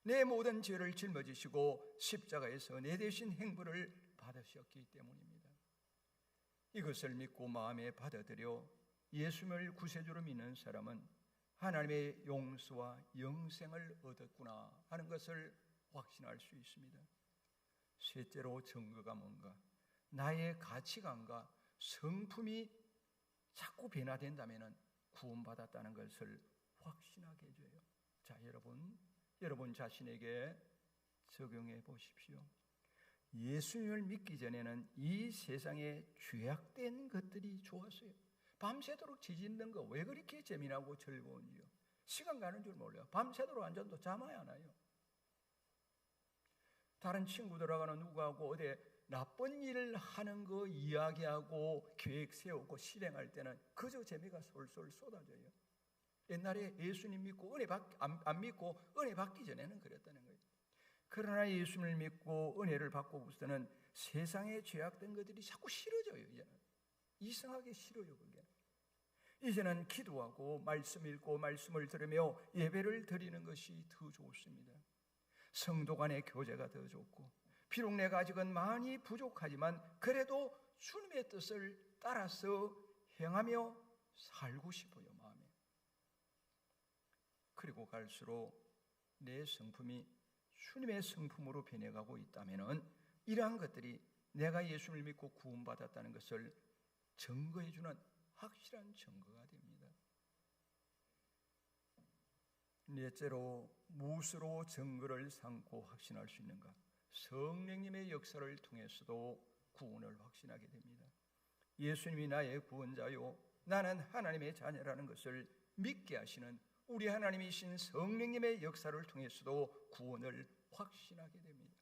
[SPEAKER 6] 내 모든 죄를 짊어지시고 십자가에서 내 대신 행부를 받으셨기 때문입니다. 이것을 믿고 마음에 받아들여 예수님을 구세주로 믿는 사람은 하나님의 용서와 영생을 얻었구나 하는 것을 확신할 수 있습니다. 셋째로 증거가 뭔가? 나의 가치관과 성품이 자꾸 변화된다면 구원받았다는 것을 확신하게 해줘요. 자, 여러분 자신에게 적용해 보십시오. 예수님을 믿기 전에는 이 세상에 죄악된 것들이 좋았어요. 밤새도록 지짓는 거 왜 그렇게 재미나고 즐거운지요. 시간 가는 줄 몰라요. 밤새도록 앉아도 잠이 안 와요. 다른 친구들하고는 누구하고 어디 나쁜 일을 하는 거 이야기하고 계획 세우고 실행할 때는 그저 재미가 솔솔 쏟아져요. 옛날에 예수님 믿고 안 믿고 은혜 받기 전에는 그랬다는 거예요. 그러나 예수님을 믿고 은혜를 받고부터는 세상에 죄악된 것들이 자꾸 싫어져요. 이제는 이상하게 싫어요. 그게 이제는 기도하고 말씀 읽고 말씀을 들으며 예배를 드리는 것이 더 좋습니다. 성도 간의 교제가 더 좋고, 비록 내가 아직은 많이 부족하지만 그래도 주님의 뜻을 따라서 행하며 살고 싶어요, 마음에. 그리고 갈수록 내 성품이 주님의 성품으로 변해가고 있다면 이러한 것들이 내가 예수를 믿고 구원받았다는 것을 증거해주는 확실한 증거가 됩니다. 넷째로, 무엇으로 증거를 삼고 확신할 수 있는가? 성령님의 역사를 통해서도 구원을 확신하게 됩니다. 예수님이 나의 구원자요, 나는 하나님의 자녀라는 것을 믿게 하시는 우리 하나님이신 성령님의 역사를 통해서도 구원을 확신하게 됩니다.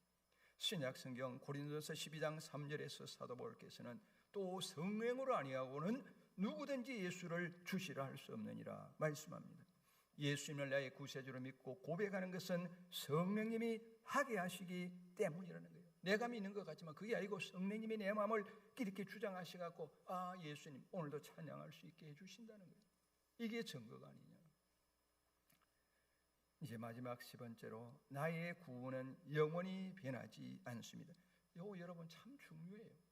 [SPEAKER 6] 신약 성경 고린도서 12장 3절에서 사도 바울께서는 또 성령으로 아니하고는 누구든지 예수를 주시라 할 수 없느니라 말씀합니다. 예수님을 나의 구세주로 믿고 고백하는 것은 성령님이 하게 하시기 때문이라는 거예요. 내가 믿는 것 같지만 그게 아니고 성령님이 내 마음을 이렇게 주장하셔갖고 예수님 오늘도 찬양할 수 있게 해주신다는 거예요. 이게 증거가 아니냐. 이제 마지막 10번째로, 나의 구원은 영원히 변하지 않습니다. 이거 여러분 참 중요해요.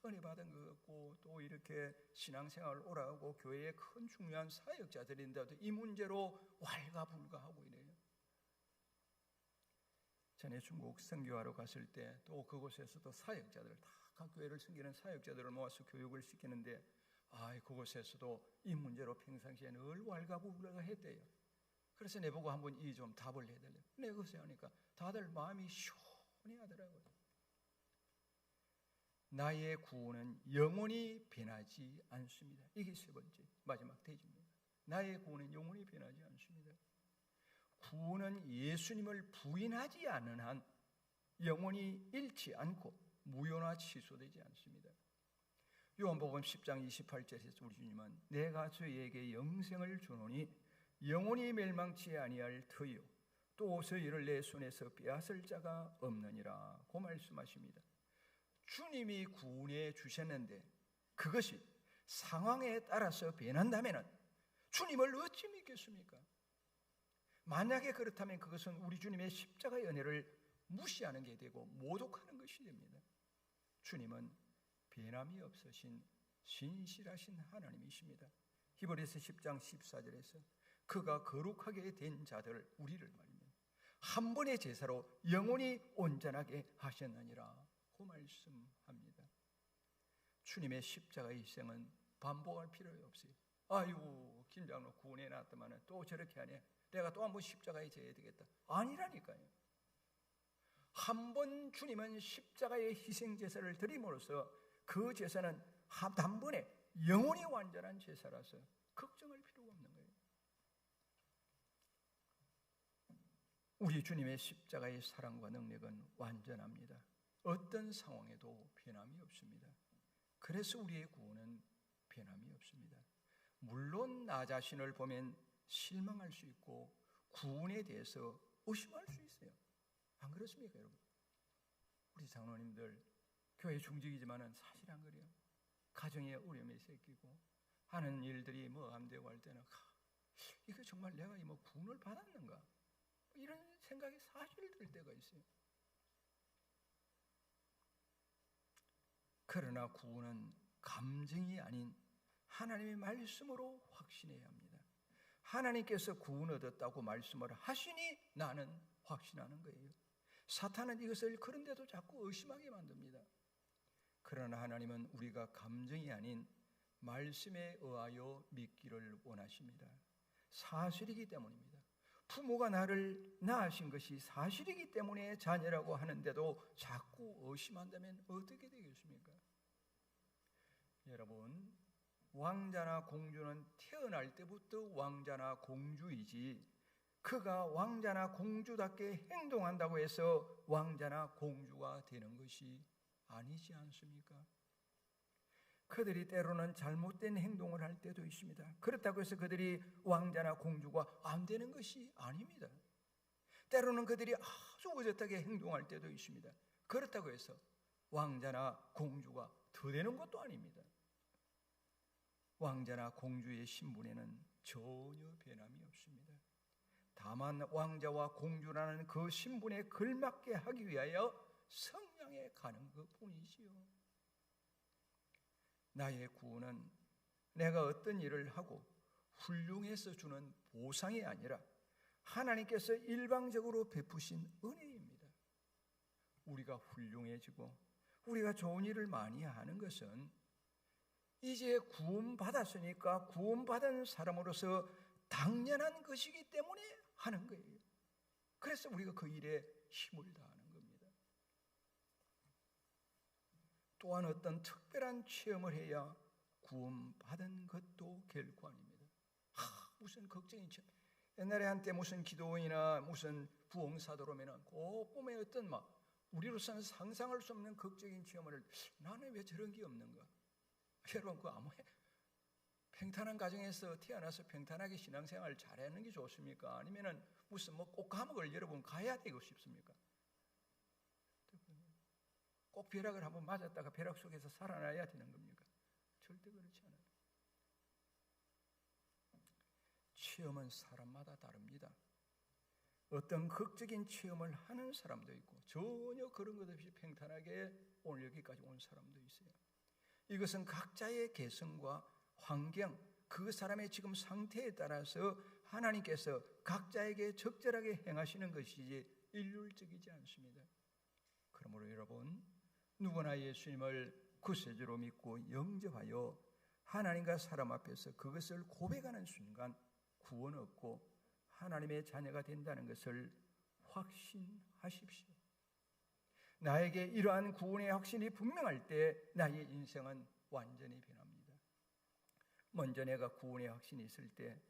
[SPEAKER 6] 은혜 받은 것 같고 또 이렇게 신앙생활을 오라고 교회에 큰 중요한 사역자들인데도 이 문제로 왈가불가하고 이래요. 전에 중국 선교하러 갔을 때 또 그곳에서도 사역자들 다 각 교회를 섬기는 사역자들을 모아서 교육을 시키는데 그곳에서도 이 문제로 평상시에 늘 왈가불가 했대요. 그래서 내보고 한번 이 좀 답을 해달래요. 내가 그것을 하니까 다들 마음이 시원해하더라고요. 나의 구원은 영원히 변하지 않습니다. 이게 세 번째 마지막 대지입니다. 나의 구원은 영원히 변하지 않습니다. 구원은 예수님을 부인하지 않는 한 영원히 잃지 않고 무효나 취소되지 않습니다. 요한복음 10장 28절에서 우리 주님은 내가 저희에게 영생을 주노니 영원히 멸망치 아니할 터이요 또 저희를 내 손에서 빼앗을 자가 없느니라 고 말씀하십니다. 주님이 구원해 주셨는데 그것이 상황에 따라서 변한다면 주님을 어찌 믿겠습니까? 만약에 그렇다면 그것은 우리 주님의 십자가의 은혜를 무시하는 게 되고 모독하는 것이 됩니다. 주님은 변함이 없으신 신실하신 하나님이십니다. 히브리서 10장 14절에서 그가 거룩하게 된 자들을 우리를 말입니다. 한 번의 제사로 영원히 온전하게 하셨느니라 고 말씀합니다. 주님의 십자가의 희생은 반복할 필요 없어요. 김장로 구원해 놨더만 또 저렇게 하네. 내가 또 한 번 십자가에 져야 되겠다. 아니라니까요. 한 번 주님은 십자가의 희생 제사를 드림으로써 그 제사는 단번에 영원히 완전한 제사라서 걱정할 필요가 없는 거예요. 우리 주님의 십자가의 사랑과 능력은 완전합니다. 어떤 상황에도 변함이 없습니다. 그래서 우리의 구원은 변함이 없습니다. 물론 나 자신을 보면 실망할 수 있고 구원에 대해서 의심할 수 있어요. 안 그렇습니까, 여러분? 우리 장로님들 교회 중직이지만은 사실 안 그래요. 가정에 어려움이 생기고 하는 일들이 안 되고 할 때는 이거 정말 내가 구원을 받았는가? 이런 생각이 사실 들 때가 있어요. 그러나 구원은 감정이 아닌 하나님의 말씀으로 확신해야 합니다. 하나님께서 구원 얻었다고 말씀을 하시니 나는 확신하는 거예요. 사탄은 이것을 그런데도 자꾸 의심하게 만듭니다. 그러나 하나님은 우리가 감정이 아닌 말씀에 의하여 믿기를 원하십니다. 사실이기 때문입니다. 부모가 나를 낳으신 것이 사실이기 때문에 자녀라고 하는데도 자꾸 의심한다면 어떻게 되겠습니까? 여러분, 왕자나 공주는 태어날 때부터 왕자나 공주이지 그가 왕자나 공주답게 행동한다고 해서 왕자나 공주가 되는 것이 아니지 않습니까? 그들이 때로는 잘못된 행동을 할 때도 있습니다. 그렇다고 해서 그들이 왕자나 공주가 안 되는 것이 아닙니다. 때로는 그들이 아주 어젓하게 행동할 때도 있습니다. 그렇다고 해서 왕자나 공주가 더 되는 것도 아닙니다. 왕자나 공주의 신분에는 전혀 변함이 없습니다. 다만 왕자와 공주라는 그 신분에 걸맞게 하기 위하여 성령에 가는 것뿐이지요. 나의 구원은 내가 어떤 일을 하고 훌륭해서 주는 보상이 아니라 하나님께서 일방적으로 베푸신 은혜입니다. 우리가 훌륭해지고 우리가 좋은 일을 많이 하는 것은 이제 구원받았으니까 구원받은 사람으로서 당연한 것이기 때문에 하는 거예요. 그래서 우리가 그 일에 힘을 다하는 겁니다. 또한 어떤 특별한 체험을 해야 구원받은 것도 결코 아닙니다. 무슨 걱정이 참. 옛날에 한때 무슨 기도원이나 무슨 부흥사도로 오면은 꼭 보면 어떤 막 우리로서는 상상할 수 없는 극적인 체험을, 나는 왜 저런 게 없는가? 여러분, 그 아무 평탄한 가정에서 태어나서 평탄하게 신앙생활 잘하는 게 좋습니까? 아니면은 무슨 뭐 꼭 감옥을 여러분 가야 되고 싶습니까? 꼭 벼락을 한번 맞았다가 벼락 속에서 살아나야 되는 겁니까? 절대 그렇지 않아요. 체험은 사람마다 다릅니다. 어떤 극적인 체험을 하는 사람도 있고 전혀 그런 것 없이 평탄하게 오늘 여기까지 온 사람도 있어요. 이것은 각자의 개성과 환경, 그 사람의 지금 상태에 따라서 하나님께서 각자에게 적절하게 행하시는 것이지 일률적이지 않습니다. 그러므로 여러분, 누구나 예수님을 구세주로 믿고 영접하여 하나님과 사람 앞에서 그것을 고백하는 순간 구원 얻고 하나님의 자녀가 된다는 것을 확신하십시오. 나에게 이러한 구원의 확신이 분명할 때 나의 인생은 완전히 변합니다. 먼저 내가 구원의 확신이 있을 때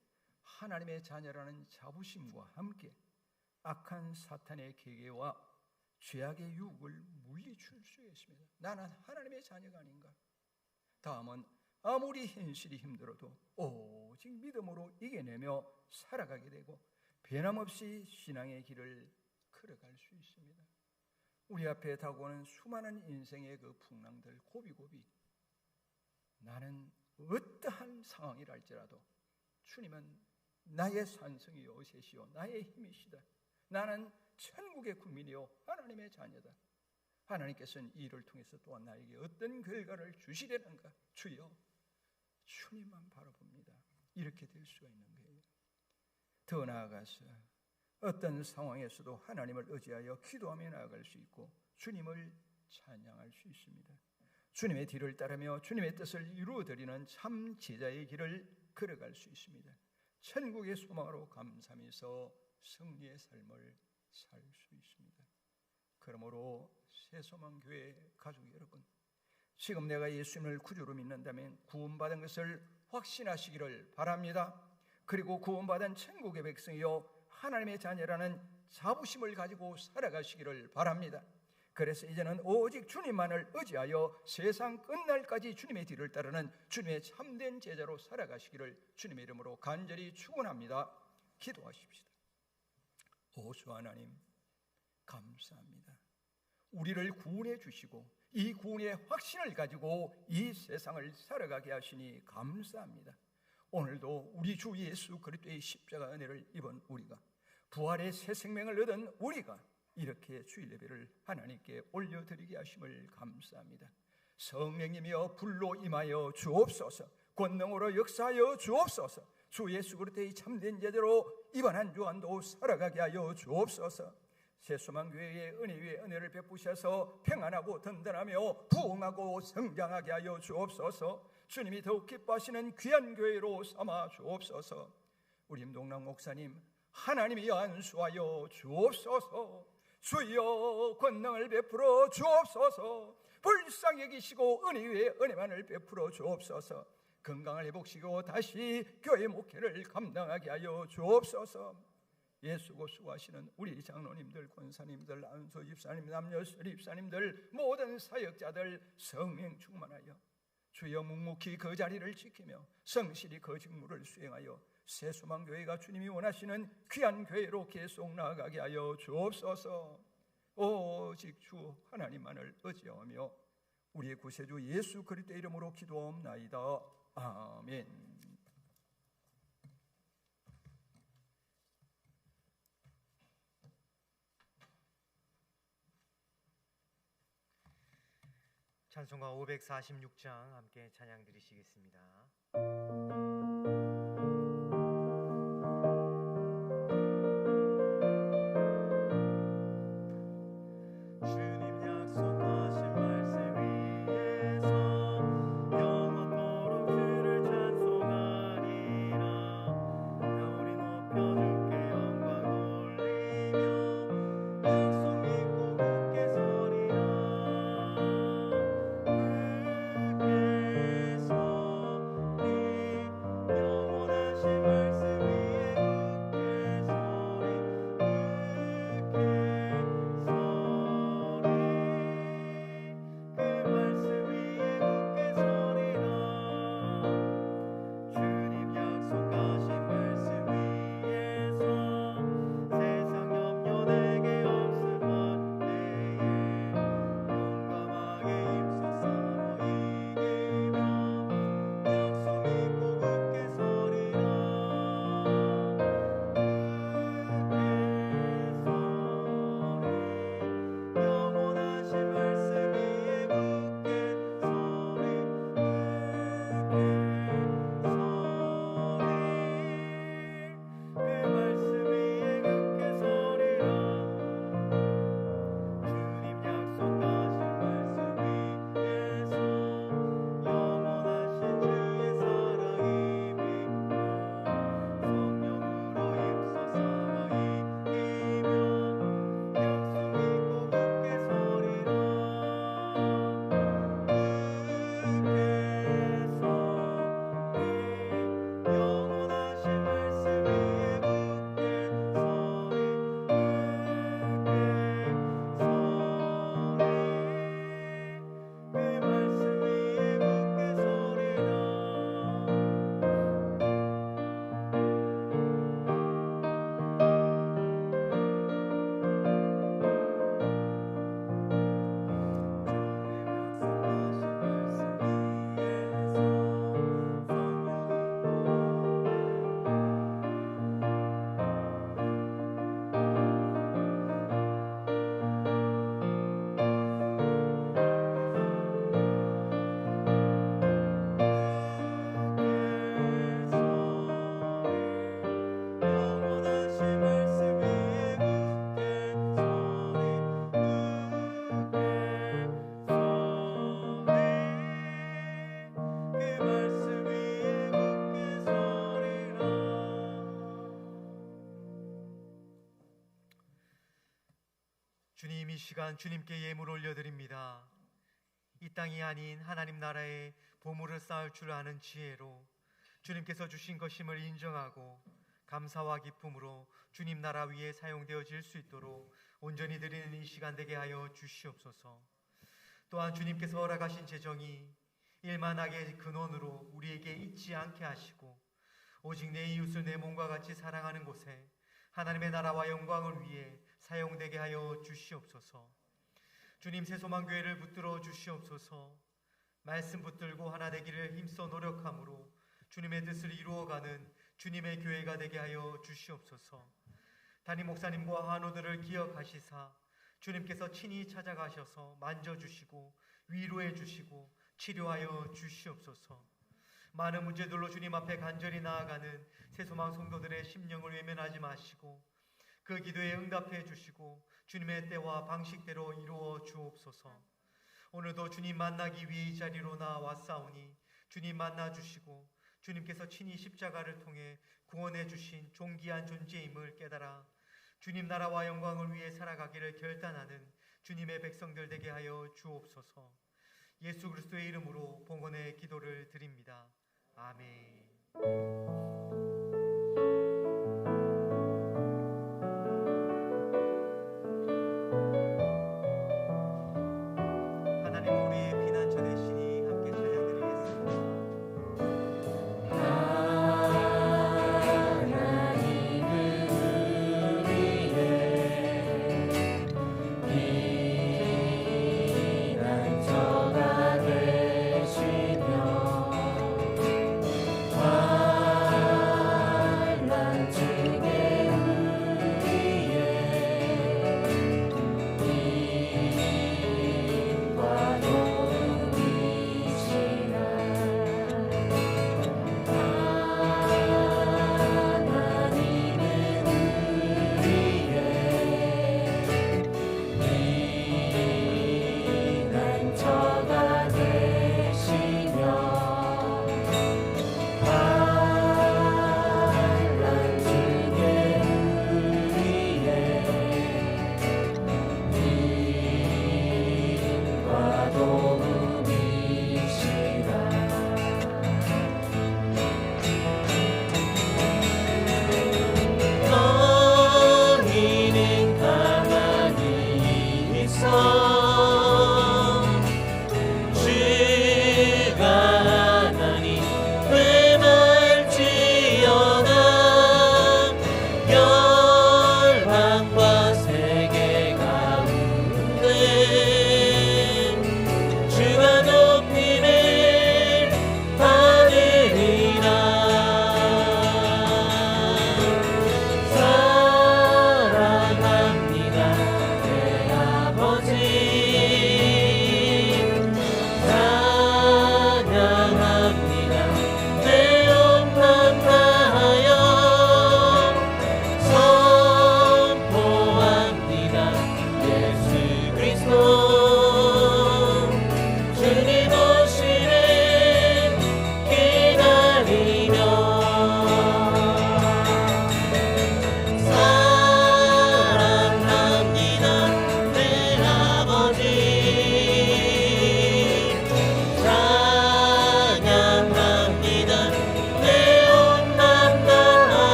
[SPEAKER 6] 하나님의 자녀라는 자부심과 함께 악한 사탄의 계계와 죄악의 유혹을 물리칠 수 있습니다. 나는 하나님의 자녀가 아닌가? 다음은 아무리 현실이 힘들어도 오직 믿음으로 이겨내며 살아가게 되고 변함없이 신앙의 길을 걸어갈 수 있습니다. 우리 앞에 다가오는 수많은 인생의 그 풍랑들 고비고비, 나는 어떠한 상황이랄지라도 주님은 나의 산성이요 셋이요 나의 힘이시다. 나는 천국의 국민이요 하나님의 자녀다. 하나님께서는 이 일을 통해서 또한 나에게 어떤 결과를 주시려는가? 주여, 주님만 바라봅니다. 이렇게 될 수가 있는 거예요. 더 나아가서 어떤 상황에서도 하나님을 의지하여 기도하며 나아갈 수 있고 주님을 찬양할 수 있습니다. 주님의 뒤를 따르며 주님의 뜻을 이루어드리는 참 제자의 길을 걸어갈 수 있습니다. 천국의 소망으로 감사하면서 승리의 삶을 살 수 있습니다. 그러므로 새소망교회 가족 여러분, 지금 내가 예수님을 구주로 믿는다면 구원받은 것을 확신하시기를 바랍니다. 그리고 구원받은 천국의 백성이요 하나님의 자녀라는 자부심을 가지고 살아가시기를 바랍니다. 그래서 이제는 오직 주님만을 의지하여 세상 끝날까지 주님의 뒤를 따르는 주님의 참된 제자로 살아가시기를 주님의 이름으로 간절히 축원합니다. 기도하십시다. 오 주 하나님, 감사합니다. 우리를 구원해 주시고 이 구원의 확신을 가지고 이 세상을 살아가게 하시니 감사합니다. 오늘도 우리 주 예수 그리스도의 십자가 은혜를 입은 우리가, 부활의 새 생명을 얻은 우리가 이렇게 주일 예배를 하나님께 올려드리게 하심을 감사합니다. 성령님이여 불로 임하여 주옵소서. 권능으로 역사하여 주옵소서. 주 예수 그리스도의 참된 제대로 이번 한 주간도 살아가게 하여 주옵소서. 새소망교회의 은혜 위에 은혜를 베푸셔서 평안하고 든든하며 부흥하고 성장하게 하여 주옵소서. 주님이 더욱 기뻐하시는 귀한 교회로 삼아 주옵소서. 우리 임동락 목사님, 하나님이 안수하여 주옵소서. 주여 권능을 베풀어 주옵소서. 불쌍히 여기시고 은혜 위에 은혜만을 베풀어 주옵소서. 건강을 회복시키고 다시 교회 목회를 감당하게 하여 주옵소서. 예수고 수고하시는 우리 장로님들, 권사님들, 안수 집사님, 남녀 집사님들, 모든 사역자들 성령 충만하여 주여 묵묵히 그 자리를 지키며 성실히 그 직무를 수행하여 새소망교회가 주님이 원하시는 귀한 교회로 계속 나아가게 하여 주옵소서. 오직 주 하나님만을 의지하며 우리의 구세주 예수 그리스도의 이름으로 기도하옵나이다. 아멘.
[SPEAKER 4] 찬송가 546장 함께 찬양 드리시겠습니다. 주님 약속하신 말씀 위에서 영원토록 주를 찬송하리라. 우리 높여 주께 영광 올리며 약속 믿고 굳게 서리라. 영원하신 말씀 위에 굳게 주님, 이 시간 주님께 예물 올려드립니다. 이 땅이 아닌 하나님 나라의 보물을 쌓을 줄 아는 지혜로 주님께서 주신 것임을 인정하고 감사와 기쁨으로 주님 나라 위에 사용되어질 수 있도록 온전히 드리는 이 시간 되게 하여 주시옵소서. 또한 주님께서 허락하신 재정이 일만하게 근원으로 우리에게 잊지 않게 하시고 오직 내 이웃을 내 몸과 같이 사랑하는 곳에 하나님의 나라와 영광을 위해 사용되게 하여 주시옵소서. 주님, 새소망교회를 붙들어 주시옵소서. 말씀 붙들고 하나 되기를 힘써 노력함으로 주님의 뜻을 이루어가는 주님의 교회가 되게 하여 주시옵소서. 담임 목사님과 환우들을 기억하시사 주님께서 친히 찾아가셔서 만져주시고 위로해 주시고 치료하여 주시옵소서. 많은 문제들로 주님 앞에 간절히 나아가는 새소망 성도들의 심령을 외면하지 마시고 그 기도에 응답해 주시고 주님의 때와 방식대로 이루어 주옵소서. 오늘도 주님 만나기 위해 이 자리로 나왔사오니 주님 만나 주시고 주님께서 친히 십자가를 통해 구원해 주신 존귀한 존재임을 깨달아 주님 나라와 영광을 위해 살아가기를 결단하는 주님의 백성들 되게 하여 주옵소서. 예수 그리스도의 이름으로 봉헌의 기도를 드립니다. 아멘.
[SPEAKER 7] 아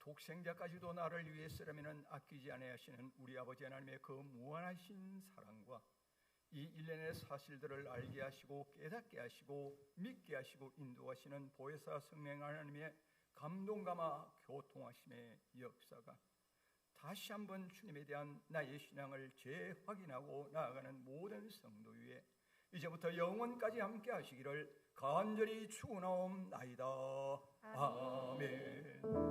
[SPEAKER 6] 독생자까지도 나를 위해서라면 아끼지 아니하시는 우리 아버지 하나님의 그 무한하신 사랑과 이 일련의 사실들을 알게 하시고 깨닫게 하시고 믿게 하시고 인도하시는 보혜사 성령 하나님의 감동감화 교통하심의 역사가 다시 한번 주님에 대한 나의 신앙을 재확인하고 나아가는 모든 성도 위에 이제부터 영원까지 함께 하시기를 간절히 축원하옵나이다. 아멘.